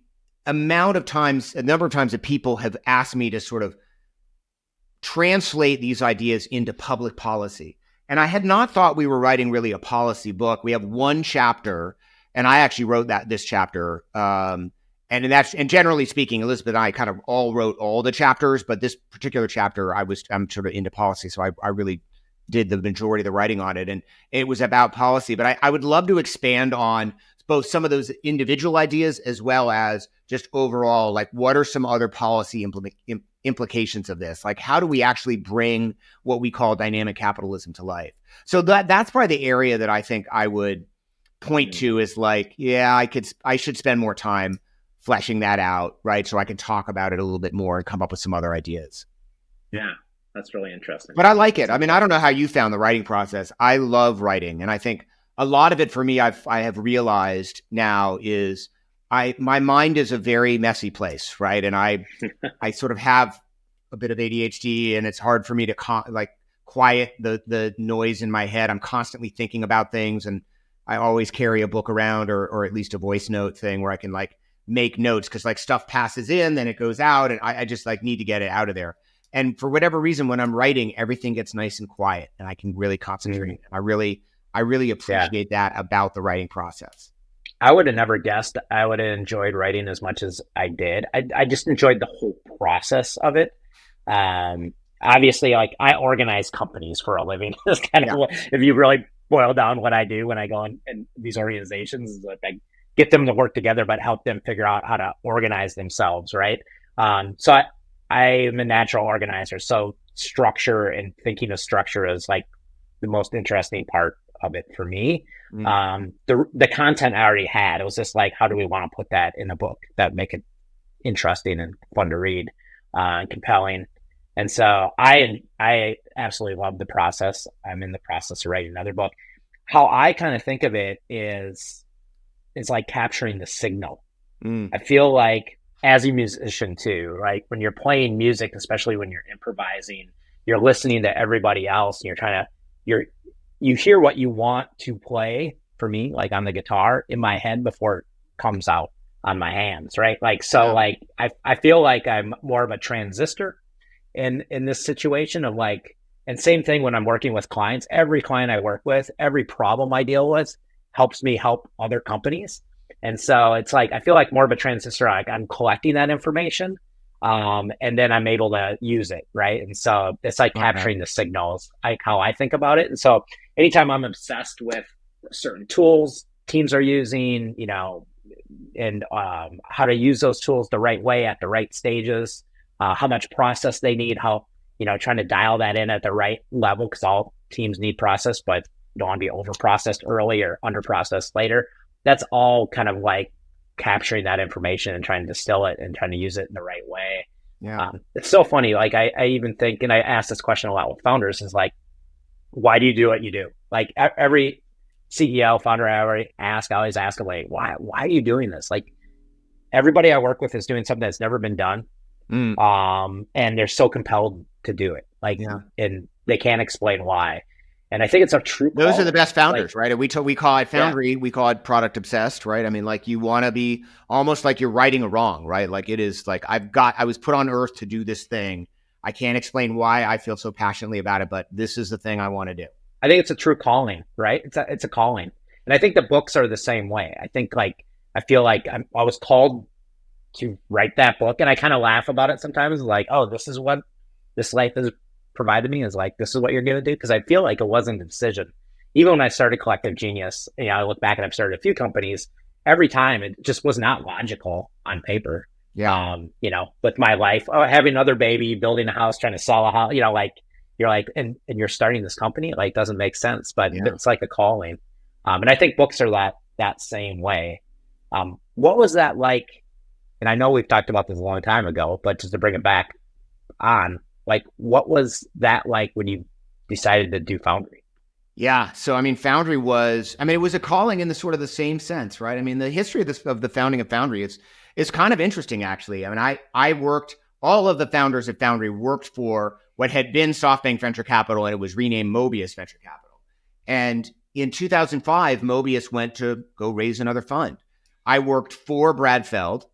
amount of times, a number of times that people have asked me to sort of translate these ideas into public policy. And I had not thought we were writing really a policy book. We have one chapter, and I actually wrote this chapter. And generally speaking, Elizabeth and I kind of all wrote all the chapters, but this particular chapter, I'm sort of into policy. So I really did the majority of the writing on it. And it was about policy, but I would love to expand on both some of those individual ideas as well as just overall, like what are some other policy implications of this? Like how do we actually bring what we call dynamic capitalism to life? So that's probably the area that I think I would point to is like, yeah, I should spend more time fleshing that out, right? So I can talk about it a little bit more and come up with some other ideas. Yeah, that's really interesting. But I like it. I mean, I don't know how you found the writing process. I love writing. And I think a lot of it for me, I have realized now is my mind is a very messy place, right? And I sort of have a bit of ADHD and it's hard for me to quiet the noise in my head. I'm constantly thinking about things and I always carry a book around or at least a voice note thing where I can like make notes because like stuff passes in, then it goes out and I just like need to get it out of there. And for whatever reason, when I'm writing, everything gets nice and quiet and I can really concentrate. I really appreciate that about the writing process. I would have never guessed I would have enjoyed writing as much as I did. I just enjoyed the whole process of it. Obviously, like I organize companies for a living. It's kind of if you really boil down what I do when I go in these organizations, is like I get them to work together, but help them figure out how to organize themselves, right? So I'm a natural organizer. So structure and thinking of structure is like the most interesting part of it for me. The content I already had, it was just like, how do we want to put that in a book that make it interesting and fun to read, and compelling? And so I absolutely love the process. I'm in the process of writing another book. How I kind of think of it is like capturing the signal. I feel like as a musician too, right? When you're playing music, especially when you're improvising, you're listening to everybody else and you hear what you want to play. For me, like on the guitar in my head before it comes out on my hands, right? Like, so like, I feel like I'm more of a transistor in this situation of like, and same thing when I'm working with clients. Every client I work with, every problem I deal with helps me help other companies. And so it's like, I feel like more of a transistor, like I'm collecting that information, and then I'm able to use it, right? And so it's like capturing the signals, like how I think about it. And so anytime I'm obsessed with certain tools teams are using, and how to use those tools the right way at the right stages, how much process they need, how, trying to dial that in at the right level, because all teams need process, but don't want to be over processed early or under processed later. That's all kind of like capturing that information and trying to distill it and trying to use it in the right way. Yeah. It's so funny. Like I even think, and I ask this question a lot with founders, is like, why do you do what you do? Like every CEO, founder I always ask them, like, why are you doing this? Like everybody I work with is doing something that's never been done. And they're so compelled to do it. Like, and they can't explain why. And I think it's a true Those are the best founders, right? And we call it Foundry. We call it product obsessed, right? I mean, like you want to be almost like you're righting a wrong, right? Like it is like, I was put on earth to do this thing. I can't explain why I feel so passionately about it, but this is the thing I want to do. I think it's a true calling, right? It's a calling. And I think the books are the same way. I think like, I feel like I was called to write that book, and I kind of laugh about it sometimes, like, oh, this is what this life has provided me, is like, this is what you're going to do. Because I feel like it wasn't a decision. Even when I started Collective Genius, I look back and I've started a few companies, every time it just was not logical on paper. Yeah. With my life, having another baby, building a house, trying to sell a house, like, you're like, and you're starting this company, like, doesn't make sense, but it's like a calling. And I think books are that same way. What was that like and I know we've talked about this a long time ago, but just to bring it back on, like, what was that like when you decided to do Foundry? Yeah. So, I mean, Foundry was, I mean, it was a calling in the sort of the same sense, right? I mean, the history of this, of the founding of Foundry is kind of interesting, actually. I mean, I worked, all of the founders at Foundry worked for what had been SoftBank Venture Capital, and it was renamed Mobius Venture Capital. And in 2005, Mobius went to go raise another fund. I worked for Brad Feld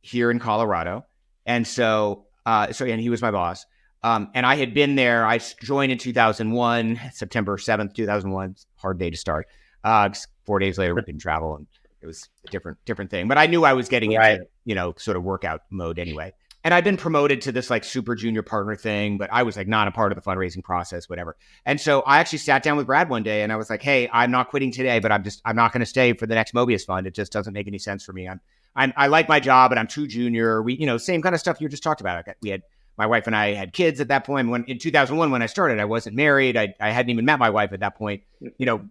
here in Colorado. And and he was my boss. And I had been there. I joined in 2001, September 7th, 2001. Hard day to start. 4 days later, we couldn't travel, and it was a different thing. But I knew I was getting into, sort of workout mode anyway. And I'd been promoted to this like super junior partner thing, but I was like not a part of the fundraising process, whatever. And so I actually sat down with Brad one day and I was like, hey, I'm not quitting today, but I'm not going to stay for the next Mobius fund. It just doesn't make any sense for me. I like my job, but I'm too junior. We, same kind of stuff you just talked about. My wife and I had kids at that point. When in 2001, when I started, I wasn't married. I hadn't even met my wife at that point.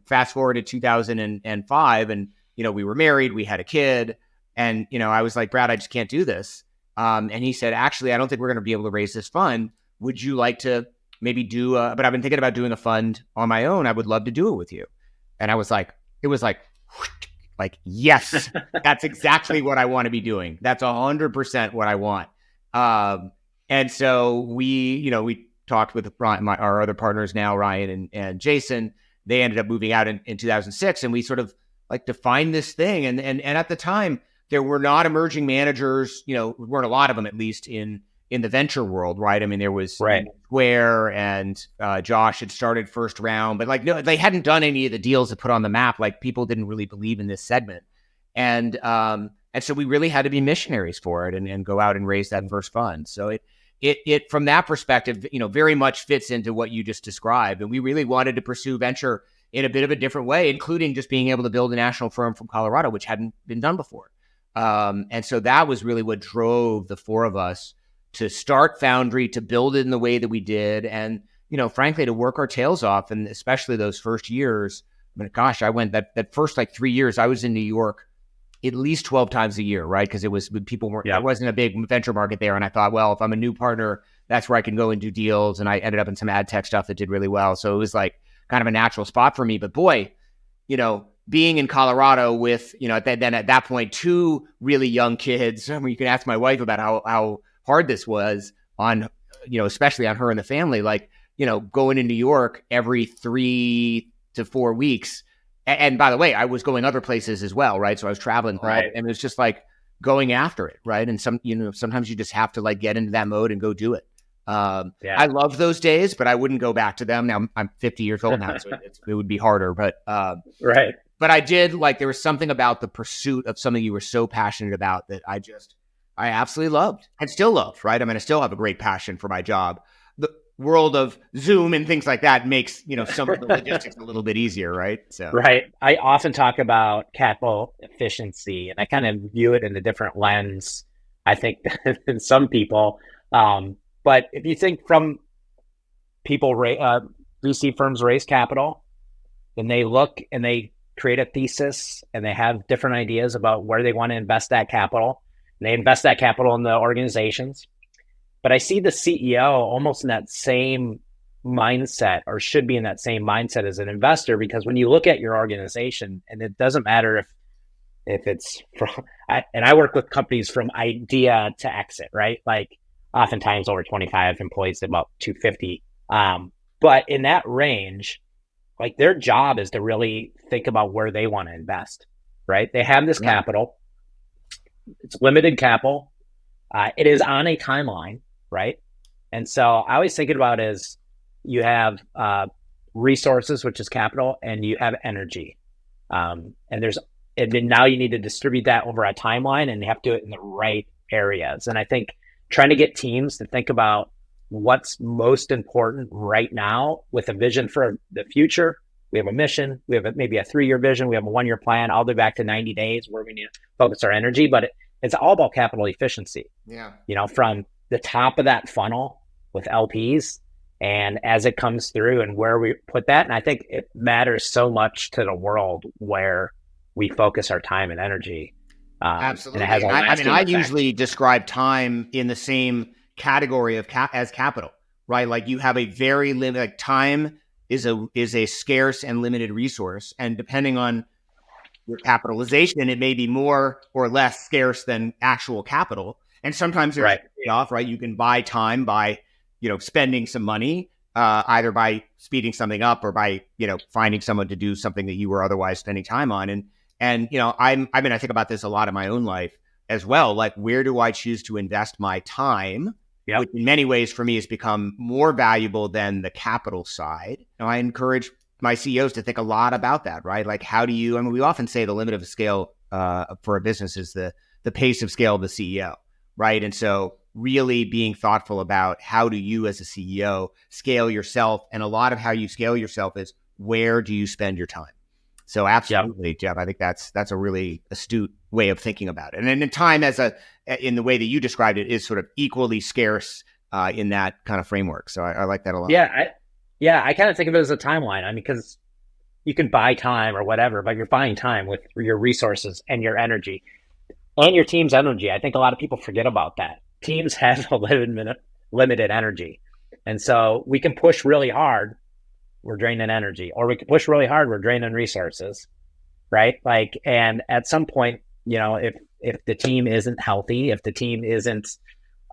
Fast forward to 2005, and we were married. We had a kid, and I was like, Brad, I just can't do this. And he said, actually, I don't think we're going to be able to raise this fund. Would you like to maybe do? But I've been thinking about doing a fund on my own. I would love to do it with you. And I was like, it was like yes, that's exactly what I want to be doing. That's 100% what I want. And so we talked with our other partners now, Ryan and Jason. They ended up moving out in 2006, and we sort of like defined this thing. And at the time, there were not emerging managers, weren't a lot of them, at least in the venture world, right? I mean, there was Square, and Josh had started first round, but no, they hadn't done any of the deals to put on the map. Like, people didn't really believe in this segment. And so we really had to be missionaries for it and go out and raise that first fund. So it from that perspective, very much fits into what you just described. And we really wanted to pursue venture in a bit of a different way, including just being able to build a national firm from Colorado, which hadn't been done before. And so that was really what drove the four of us to start Foundry, to build it in the way that we did. And, frankly, to work our tails off. And especially those first years, I mean, gosh, I went that first 3 years, I was in New York at least 12 times a year, right? Because it was people weren't, there wasn't a big venture market there. And I thought, well, if I'm a new partner, that's where I can go and do deals. And I ended up in some ad tech stuff that did really well. So it was like kind of a natural spot for me. But boy, being in Colorado with, at that point, two really young kids. I mean, you can ask my wife about how hard this was on, especially on her and the family, going to New York every 3 to 4 weeks. And by the way, I was going other places as well, right? So I was traveling, right? And it was just like going after it, right? And sometimes you just have to get into that mode and go do it. I love those days, but I wouldn't go back to them. Now I'm 50 years old now, so it would be harder. But right. But I did there was something about the pursuit of something you were so passionate about that I absolutely loved and still love, right? I mean, I still have a great passion for my job. The world of Zoom and things like that makes, some of the logistics a little bit easier, right? So right. I often talk about capital efficiency, and I kind of view it in a different lens, I think, than some people. But if you think from people, VC firms raise capital, then they look and they create a thesis and they have different ideas about where they want to invest that capital. And they invest that capital in the organizations. But I see the CEO almost in that same mindset, or should be in that same mindset as an investor, because when you look at your organization, and it doesn't matter if it's from, and I work with companies from idea to exit, right? Oftentimes over 25 employees to about 250. But in that range, their job is to really think about where they want to invest, right? They have this capital. It's limited capital. It is on a timeline, right? And so I always think about it as you have resources, which is capital, and you have energy. And then now you need to distribute that over a timeline, and you have to do it in the right areas. And I think trying to get teams to think about what's most important right now with a vision for the future. We have a mission. We have maybe a 3-year vision. We have a 1-year plan. I'll be back to 90 days where we need to focus our energy, but it's all about capital efficiency. Yeah. From the top of that funnel with LPs, and as it comes through and where we put that. And I think it matters so much to the world where we focus our time and energy. And it Absolutely. has a I mean, lasting I effect. usually describe time in the same category of as capital, right? Like you have a very limited, like time is a scarce and limited resource, and depending on your capitalization, it may be more or less scarce than actual capital. And sometimes there's Right. a trade-off, right? You can buy time by, spending some money, either by speeding something up or by, finding someone to do something that you were otherwise spending time on. And I think about this a lot in my own life as well. Like, where do I choose to invest my time? Yep. Which in many ways for me has become more valuable than the capital side. I encourage my CEOs to think a lot about that, right? Like, how do you, we often say the limit of scale for a business is the pace of scale of the CEO, right? And so really being thoughtful about how do you as a CEO scale yourself? And a lot of how you scale yourself is, where do you spend your time? So absolutely, Jeff, I think that's a really astute way of thinking about it. And then time in the way that you described it is sort of equally scarce in that kind of framework. So I like that a lot. I kind of think of it as a timeline. I mean, because you can buy time or whatever, but you're buying time with your resources and your energy and your team's energy. I think a lot of people forget about that. Teams have a limited energy. And so we can push really hard, we're draining energy, or we can push really hard, we're draining resources, right? Like, and at some point, if the team isn't healthy, if the team isn't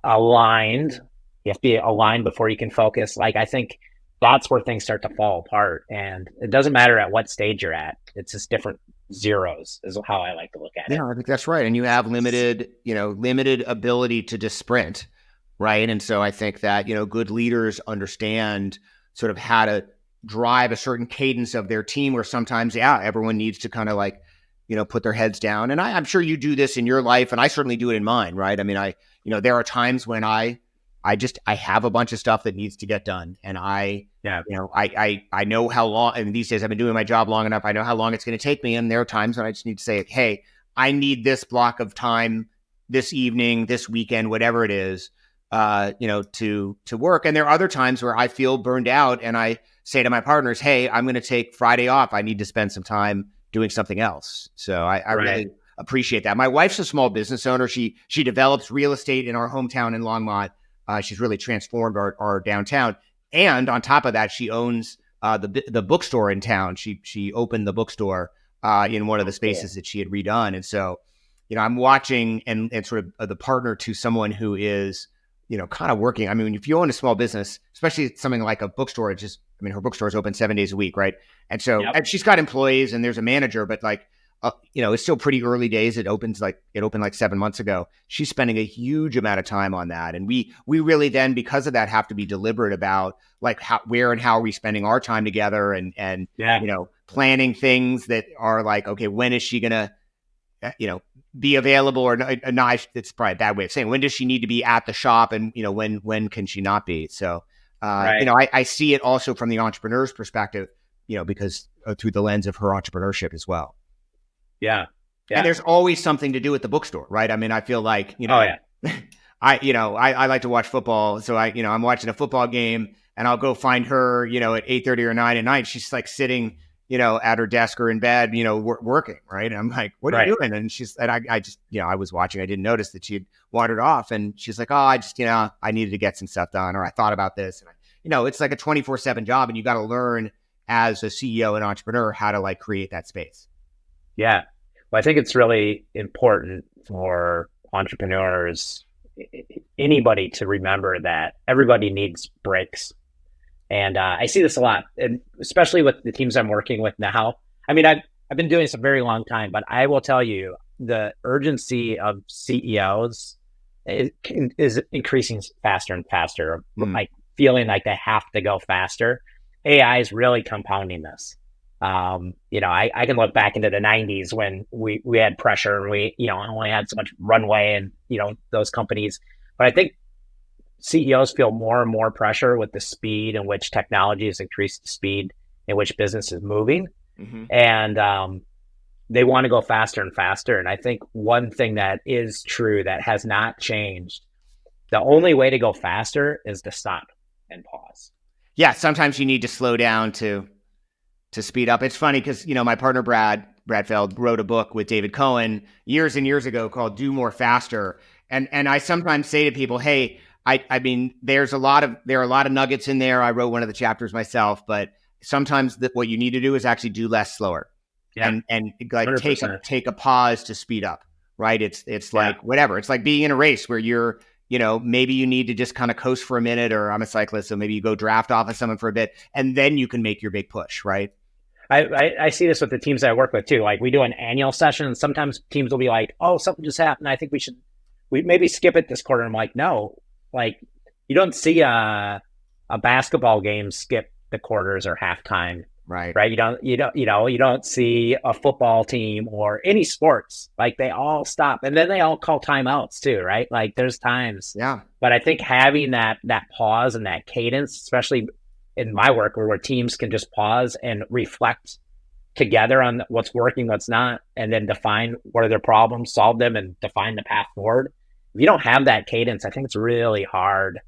aligned, you have to be aligned before you can focus. Like, I think that's where things start to fall apart. And it doesn't matter at what stage you're at. It's just different zeros is how I like to look at it. Yeah, I think that's right. And you have limited ability to just sprint, right? And so I think that, good leaders understand sort of how to drive a certain cadence of their team, where sometimes, everyone needs to kind of like, put their heads down. And I'm sure you do this in your life, and I certainly do it in mine, right? I mean, there are times when I have a bunch of stuff that needs to get done. And I know how long, and these days I've been doing my job long enough. I know how long it's going to take me. And there are times when I just need to say, hey, I need this block of time this evening, this weekend, whatever it is, to work. And there are other times where I feel burned out and I say to my partners, hey, I'm going to take Friday off. I need to spend some time doing something else. So I really appreciate that. My wife's a small business owner. She develops real estate in our hometown in Longmont. She's really transformed our downtown. And on top of that, she owns the bookstore in town. She opened the bookstore in one of the spaces that she had redone. And so, I'm watching and sort of the partner to someone who is, kind of working. I mean, if you own a small business, especially something like a bookstore, her bookstore is open 7 days a week, right? And so and she's got employees and there's a manager, but like, it's still pretty early days. It opened like 7 months ago. She's spending a huge amount of time on that. And we really then, because of that, have to be deliberate about like where and how are we spending our time together and planning things that are like, okay, when is she going to, be available or not? It's probably a bad way of saying, when does she need to be at the shop and, when can she not be? So, I see it also from the entrepreneur's perspective, because through the lens of her entrepreneurship as well. Yeah. And there's always something to do at the bookstore, right? I mean, I feel like, I like to watch football. So I'm watching a football game and I'll go find her, at 8:30 or 9 at night. She's like sitting, at her desk or in bed, working. Right. And I'm like, what are you doing? And I just, I was watching, I didn't notice that she had wandered off, and she's like, oh, I just, I needed to get some stuff done, or I thought about this. And it's like a 24/7 job, and you got to learn as a CEO and entrepreneur how to like create that space. Yeah. Well, I think it's really important for entrepreneurs, anybody, to remember that everybody needs breaks. And I see this a lot, and especially with the teams I'm working with now. I mean, I've been doing this a very long time, but I will tell you the urgency of CEOs is increasing faster and faster, like feeling like they have to go faster. AI is really compounding this. I can look back into the 90s when we had pressure and we, only had so much runway and, those companies. But I think CEOs feel more and more pressure with the speed in which technology has increased the speed in which business is moving. Mm-hmm. And they want to go faster and faster. And I think one thing that is true that has not changed, the only way to go faster is to stop and pause. Yeah, sometimes you need to slow down to speed up. It's funny because, my partner, Brad Bradfeld wrote a book with David Cohen years and years ago called Do More Faster. And I sometimes say to people, hey, I mean, there are a lot of nuggets in there. I wrote one of the chapters myself, but sometimes what you need to do is actually do less slower. Yeah. And like 100%. take a pause to speed up, right? It's like whatever. It's like being in a race where you're, maybe you need to just kind of coast for a minute, or I'm a cyclist, so maybe you go draft off of someone for a bit, and then you can make your big push, right? I see this with the teams that I work with too. Like we do an annual session, and sometimes teams will be like, "Oh, something just happened. I think we maybe skip it this quarter." I'm like, "No, like you don't see a basketball game skip the quarters or halftime, right? You don't see a football team or any sports, like they all stop, and then they all call timeouts too, right? Like there's times, yeah. But I think having that pause and that cadence, especially in my work where teams can just pause and reflect together on what's working, what's not, and then define what are their problems, solve them, and define the path forward. If you don't have that cadence, I think it's really hard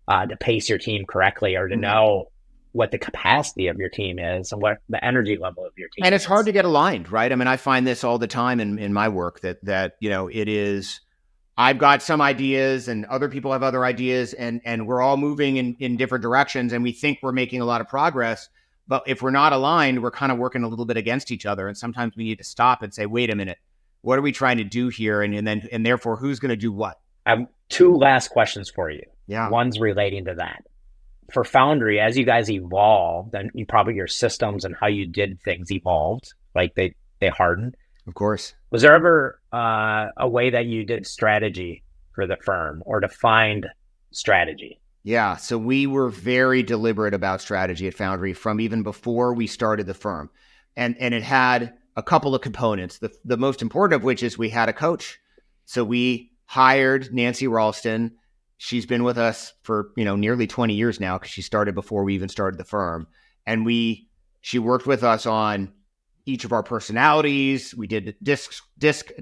to pace your team correctly, or to know what the capacity of your team is and what the energy level of your team is. And it's hard to get aligned, right? I mean, I find this all the time in my work that it is, I've got some ideas and other people have other ideas, and we're all moving in different directions, and we think we're making a lot of progress. But if we're not aligned, we're kind of working a little bit against each other. And sometimes we need to stop and say, wait a minute, what are we trying to do here? And therefore, who's going to do what? I have two last questions for you. Yeah. One's relating to that. For Foundry, as you guys evolved, and your systems and how you did things evolved, like they hardened. Of course. Was there ever a way that you did strategy for the firm, or defined strategy? Yeah. So we were very deliberate about strategy at Foundry from even before we started the firm. And it had a couple of components. The most important of which is we had a coach. So we hired Nancy Ralston. She's been with us for, nearly 20 years now, because she started before we even started the firm. And she worked with us on each of our personalities. We did disc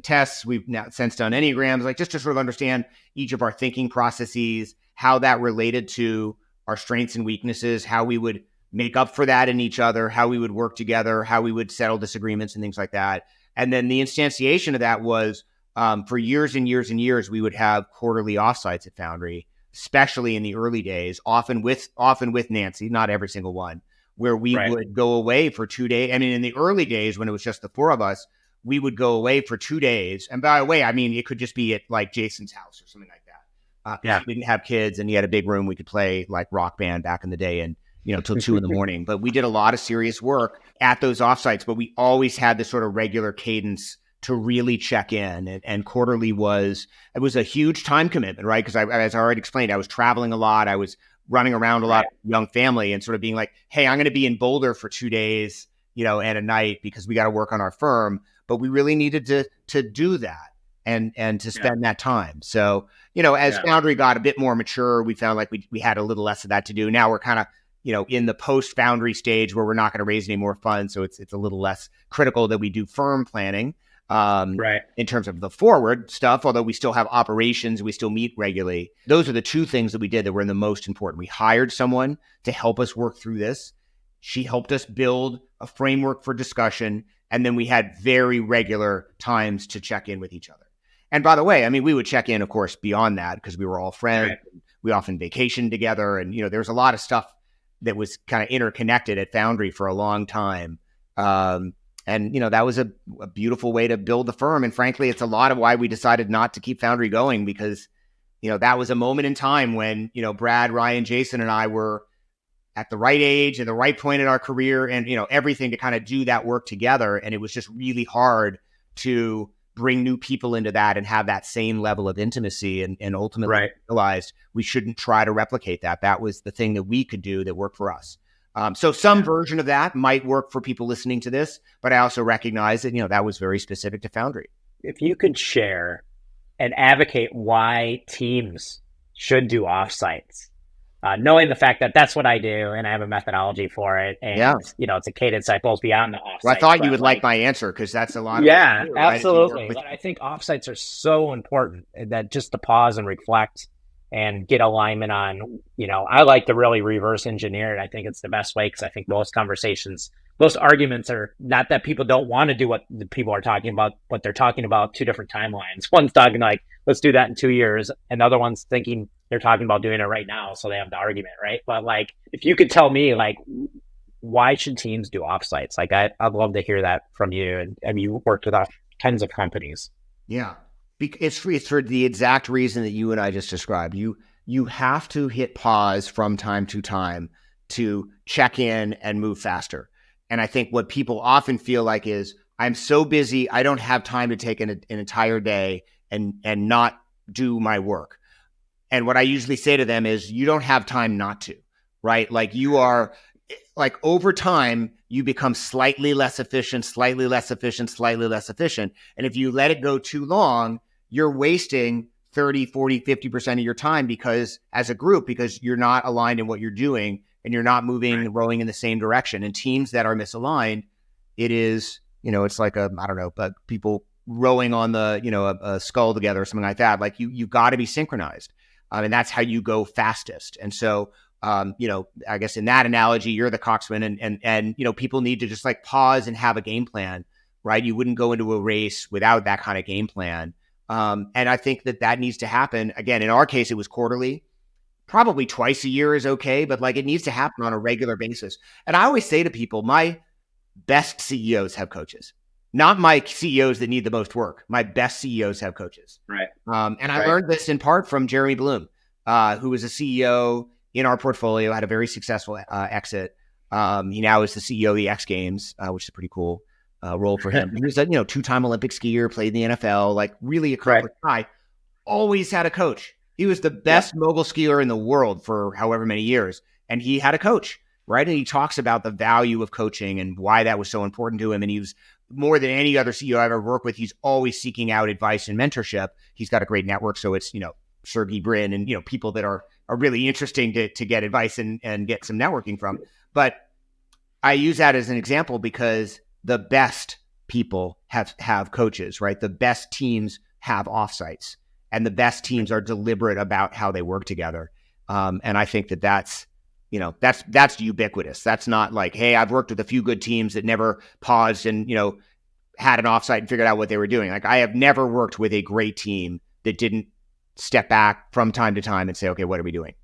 tests. We've now since done Enneagrams, like just to sort of understand each of our thinking processes, how that related to our strengths and weaknesses, how we would make up for that in each other, how we would work together, how we would settle disagreements and things like that. And then the instantiation of that was for years and years and years, we would have quarterly offsites at Foundry, especially in the early days, often with Nancy, not every single one, where we would go away for 2 days. I mean, in the early days when it was just the four of us, we would go away for 2 days. And by the way, I mean, it could just be at like Jason's house or something like that. We didn't have kids, and he had a big room. We could play like Rock Band back in the day, and till 2 a.m. But we did a lot of serious work at those offsites, but we always had this sort of regular cadence to really check in. And quarterly was a huge time commitment, right? Because as I already explained, I was traveling a lot. I was running around a lot, young family, and sort of being like, hey, I'm going to be in Boulder for 2 days, and a night, because we got to work on our firm. But we really needed to do that and to spend that time. So, as Foundry got a bit more mature, we found like we had a little less of that to do. Now we're kind of, in the post-Foundry stage where we're not going to raise any more funds. So it's a little less critical that we do firm planning in terms of the forward stuff, although we still have operations, we still meet regularly. Those are the two things that we did that were the most important. We hired someone to help us work through this. She helped us build a framework for discussion. And then we had very regular times to check in with each other. And by the way, I mean, we would check in, of course, beyond that, because we were all friends. Right. We often vacationed together. And, there's a lot of stuff that was kind of interconnected at Foundry for a long time. And, that was a beautiful way to build the firm. And frankly, it's a lot of why we decided not to keep Foundry going, because, that was a moment in time when, Brad, Ryan, Jason, and I were at the right age and the right point in our career, and, everything to kind of do that work together. And it was just really hard to bring new people into that and have that same level of intimacy, and ultimately realized we shouldn't try to replicate that. That was the thing that we could do that worked for us. So some version of that might work for people listening to this, but I also recognize that, that was very specific to Foundry. If you could share and advocate why teams should do offsites, knowing the fact that that's what I do and I have a methodology for it. And, it's a cadence that goes beyond the offsites. Well, I thought you would like my answer, because that's a lot of it, right? Absolutely. But I think offsites are so important, that just to pause and reflect and get alignment on, I like to really reverse engineer it. I think it's the best way, because I think most conversations most arguments are not that people don't want to do what the people are talking about, but they're talking about two different timelines. One's talking like, let's do that in 2 years. And the other one's thinking they're talking about doing it right now. So they have the argument, right? But like, if you could tell me, like, why should teams do offsites? Like, I'd love to hear that from you. And I mean, you worked with tons of companies. Yeah. It's for the exact reason that you and I just described. You have to hit pause from time to time to check in and move faster. And I think what people often feel like is, I'm so busy, I don't have time to take an entire day and not do my work. And what I usually say to them is, you don't have time not to, right? Like, you are, like, over time, you become slightly less efficient, slightly less efficient, slightly less efficient. And if you let it go too long, you're wasting 30, 40, 50% of your time because as a group, because you're not aligned in what you're doing and you're not moving and rowing in the same direction. And teams that are misaligned, it is, it's like but people rowing on the, a skull together or something like that. Like, you got to be synchronized. And that's how you go fastest. And so, I guess in that analogy, you're the coxswain and people need to just like pause and have a game plan, right? You wouldn't go into a race without that kind of game plan. And I think that needs to happen. Again, in our case, it was quarterly. Probably twice a year is okay, but like, it needs to happen on a regular basis. And I always say to people, my best CEOs have coaches, not my CEOs that need the most work. My best CEOs have coaches. Right. And I learned this in part from Jeremy Bloom, who was a CEO in our portfolio, had a very successful exit. He now is the CEO of the X Games, which is a pretty cool role for him. He was a two-time Olympic skier, played in the NFL, like really accomplished guy. Always had a coach. He was the best mogul skier in the world for however many years, and he had a coach, right? And he talks about the value of coaching and why that was so important to him. And he was, more than any other CEO I've ever worked with, he's always seeking out advice and mentorship. He's got a great network, so it's Sergey Brin and people that are really interesting to get advice and get some networking from. But I use that as an example because the best people have coaches, right? The best teams have offsites, and the best teams are deliberate about how they work together. And I think that's ubiquitous. That's not like, hey, I've worked with a few good teams that never paused and, had an offsite and figured out what they were doing. Like, I have never worked with a great team that didn't step back from time to time and say, okay, what are we doing?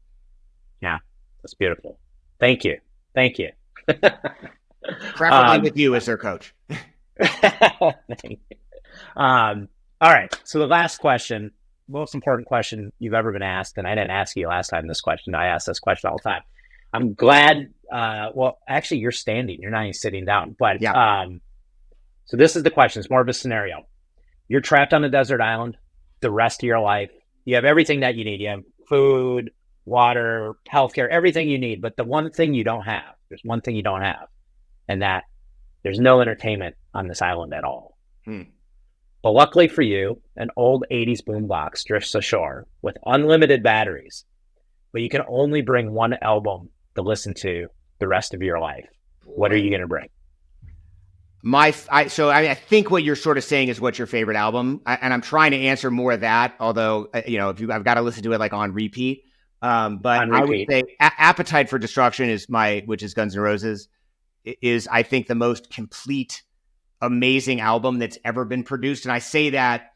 Yeah, that's beautiful. Thank you. Preferably with you as their coach. All right. So the last question, most important question you've ever been asked, and I didn't ask you last time this question. I ask this question all the time. I'm glad. Well, actually, you're standing. You're not even sitting down. But so this is the question. It's more of a scenario. You're trapped on a desert island the rest of your life. You have everything that you need. You have food, water, healthcare, everything you need. But the one thing you don't have, there's one thing you don't have, and that there's no entertainment on this island at all. But luckily for you, an old 80s boombox drifts ashore with unlimited batteries, but you can only bring one album to listen to the rest of your life. What are you going to bring? I think what you're sort of saying is, what's your favorite album? And I'm trying to answer more of that, although, I've got to listen to it like on repeat. But I would say Appetite for Destruction which is Guns N' Roses, is I think the most complete, amazing album that's ever been produced. And I say that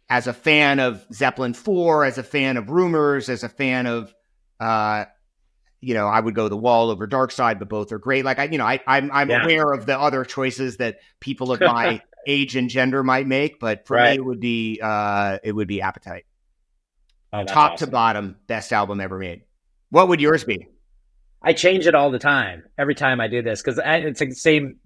as a fan of Zeppelin 4, as a fan of Rumors, as a fan of, I would go The Wall over Dark Side, but both are great. Like, I'm aware of the other choices that people of my age and gender might make, but for me, it would be Appetite. Top to bottom, best album ever made. What would yours be? I change it all the time. Every time I do this, because it's the same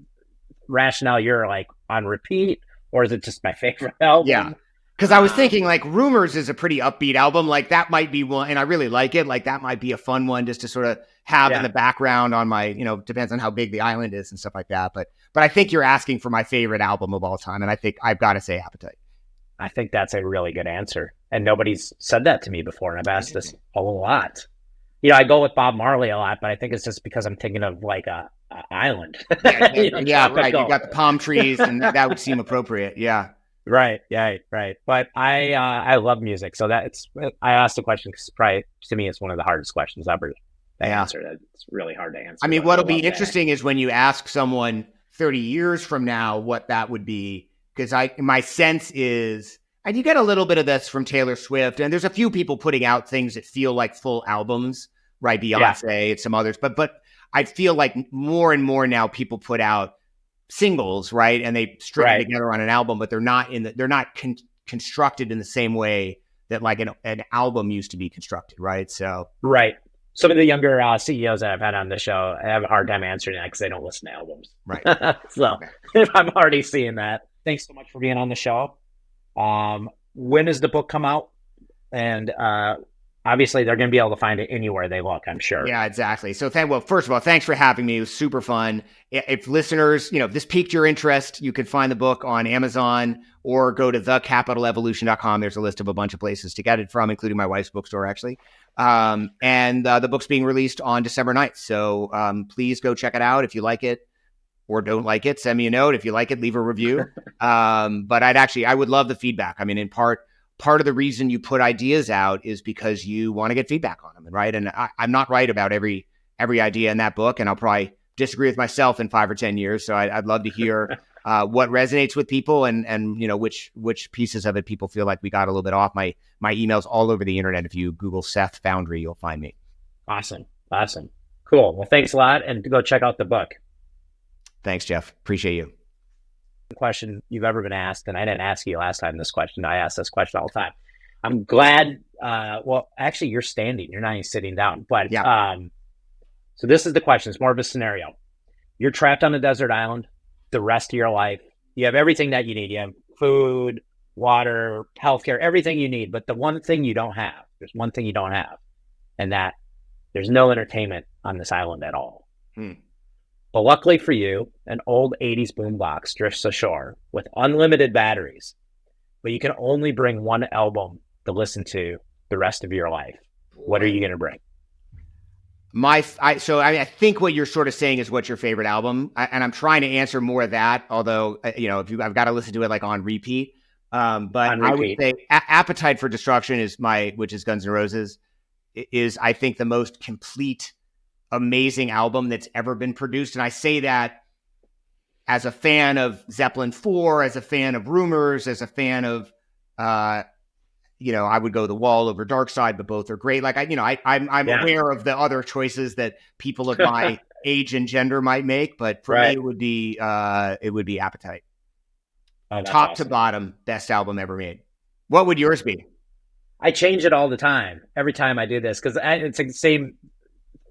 rationale. You're like on repeat, or is it just my favorite album? Yeah. Because I was thinking, like, Rumors is a pretty upbeat album. Like, that might be one, and I really like it. Like, that might be a fun one just to sort of have in the background on my, depends on how big the island is and stuff like that. But I think you're asking for my favorite album of all time, and I think I've got to say Appetite. I think that's a really good answer. And nobody's said that to me before, and I've asked this a lot. I go with Bob Marley a lot, but I think it's just because I'm thinking of like a island. Yeah, right. You got the palm trees, and that would seem appropriate. Yeah. Right. But I love music, so I asked the question because probably to me it's one of the hardest questions ever Yeah. answer. It's really hard to answer. I mean, but what'll I be love that. interesting is when you ask someone 30 years from now what that would be, because my sense is, and you get a little bit of this from Taylor Swift, and there's a few people putting out things that feel like full albums, right? Beyonce and some others, but I feel like more and more now people put out singles, right? And they string them together on an album, but they're not constructed in the same way that like an album used to be constructed, right? So some of the younger CEOs that I've had on the show, I have a hard time answering that because they don't listen to albums. Right. So I'm already seeing that. Thanks so much for being on the show. When does the book come out? And obviously they're going to be able to find it anywhere they look, I'm sure. Yeah, exactly. So first of all, thanks for having me. It was super fun. If listeners, if this piqued your interest, you can find the book on Amazon or go to thecapitalevolution.com. There's a list of a bunch of places to get it from, including my wife's bookstore, actually. And the book's being released on December 9th. So please go check it out. If you like it or don't like it, send me a note. If you like it, leave a review. But I would love the feedback. I mean, in part of the reason you put ideas out is because you want to get feedback on them, right? And I'm not right about every idea in that book, and I'll probably disagree with myself in 5 or 10 years. So I'd love to hear what resonates with people, and which pieces of it people feel like we got a little bit off. My email's all over the internet. If you Google Seth Foundry, you'll find me. Awesome. Cool. Well, thanks a lot, and go check out the book. Thanks, Jeff. Appreciate you. Question you've ever been asked, and I didn't ask you last time this question. I ask this question all the time. I'm glad. Well, actually, you're standing. You're not even sitting down. But so this is the question. It's more of a scenario. You're trapped on a desert island the rest of your life. You have everything that you need. You have food, water, healthcare, everything you need. But the one thing you don't have, there's one thing you don't have, and that there's no entertainment on this island at all. But luckily for you, an old 80s boombox drifts ashore with unlimited batteries, but you can only bring one album to listen to the rest of your life. What are you going to bring? I think what you're sort of saying is what's your favorite album, and I'm trying to answer more of that. Although I've got to listen to it like on repeat. But I would say Appetite for Destruction which is Guns N' Roses, is I think the most complete, amazing album that's ever been produced. And I say that as a fan of Zeppelin 4, as a fan of Rumors, as a fan of, I would go The Wall over Dark Side, but both are great. Like I'm aware of the other choices that people of my age and gender might make, but for me, it would be Appetite. Top to bottom, best album ever made. What would yours be? I change it all the time. Every time I do this, because it's the same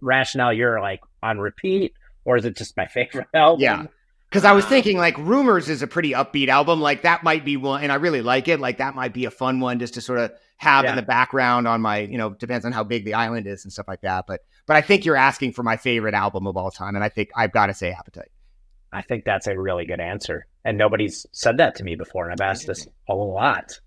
rationale. You're like on repeat, or is it just my favorite album? Yeah, because I was thinking like Rumors is a pretty upbeat album. Like that might be one, and I really like it. Like that might be a fun one just to sort of have in the background on my, depends on how big the island is and stuff like that. But I think you're asking for my favorite album of all time, and I think I've got to say Appetite. I think that's a really good answer, and nobody's said that to me before, and I've asked this a lot.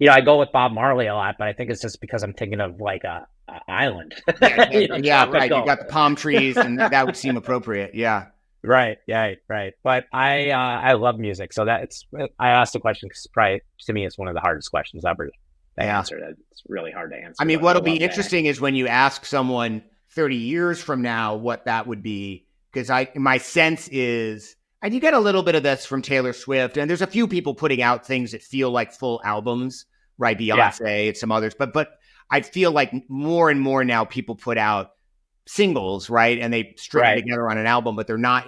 I go with Bob Marley a lot, but I think it's just because I'm thinking of like a island. Right. You got the palm trees, and that would seem appropriate. Yeah. Right. But I love music, so I asked the question because probably to me it's one of the hardest questions ever to answer. It's really hard to answer. I mean, what'll be interesting is when you ask someone 30 years from now what that would be, because my sense is, and you get a little bit of this from Taylor Swift, and there's a few people putting out things that feel like full albums, right? Beyonce and some others, but I feel like more and more now people put out singles, right? And they string them together on an album, but they're not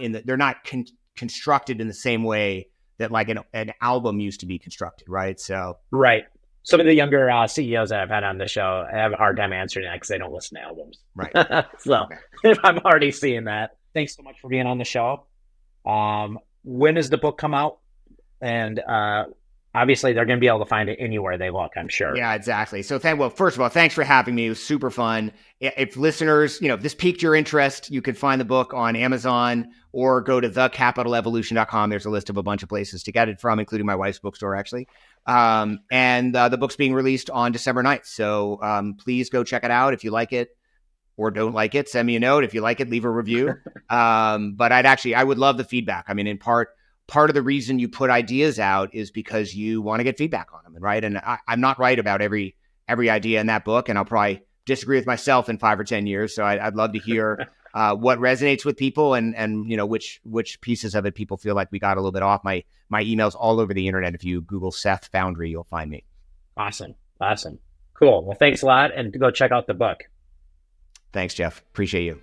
constructed in the same way that like an album used to be constructed, right? So some of the younger CEOs that I've had on the show, I have a hard time answering that because they don't listen to albums. Right. So I'm already seeing that. Thanks so much for being on the show. When does the book come out? And obviously they're going to be able to find it anywhere they look, I'm sure. Yeah, exactly. So first of all, thanks for having me. It was super fun. If listeners, if this piqued your interest, you can find the book on Amazon or go to thecapitalevolution.com. There's a list of a bunch of places to get it from, including my wife's bookstore, actually. And the book's being released on December 9th. So please go check it out. If you like it or don't like it, send me a note. If you like it, leave a review. But I would love the feedback. I mean, in part of the reason you put ideas out is because you want to get feedback on them, right? And I'm not right about every idea in that book, and I'll probably disagree with myself in 5 or 10 years. So I'd love to hear what resonates with people and which pieces of it people feel like we got a little bit off. My email's all over the internet. If you Google Seth Foundry, you'll find me. Awesome. Cool. Well, thanks a lot, and go check out the book. Thanks, Jeff. Appreciate you.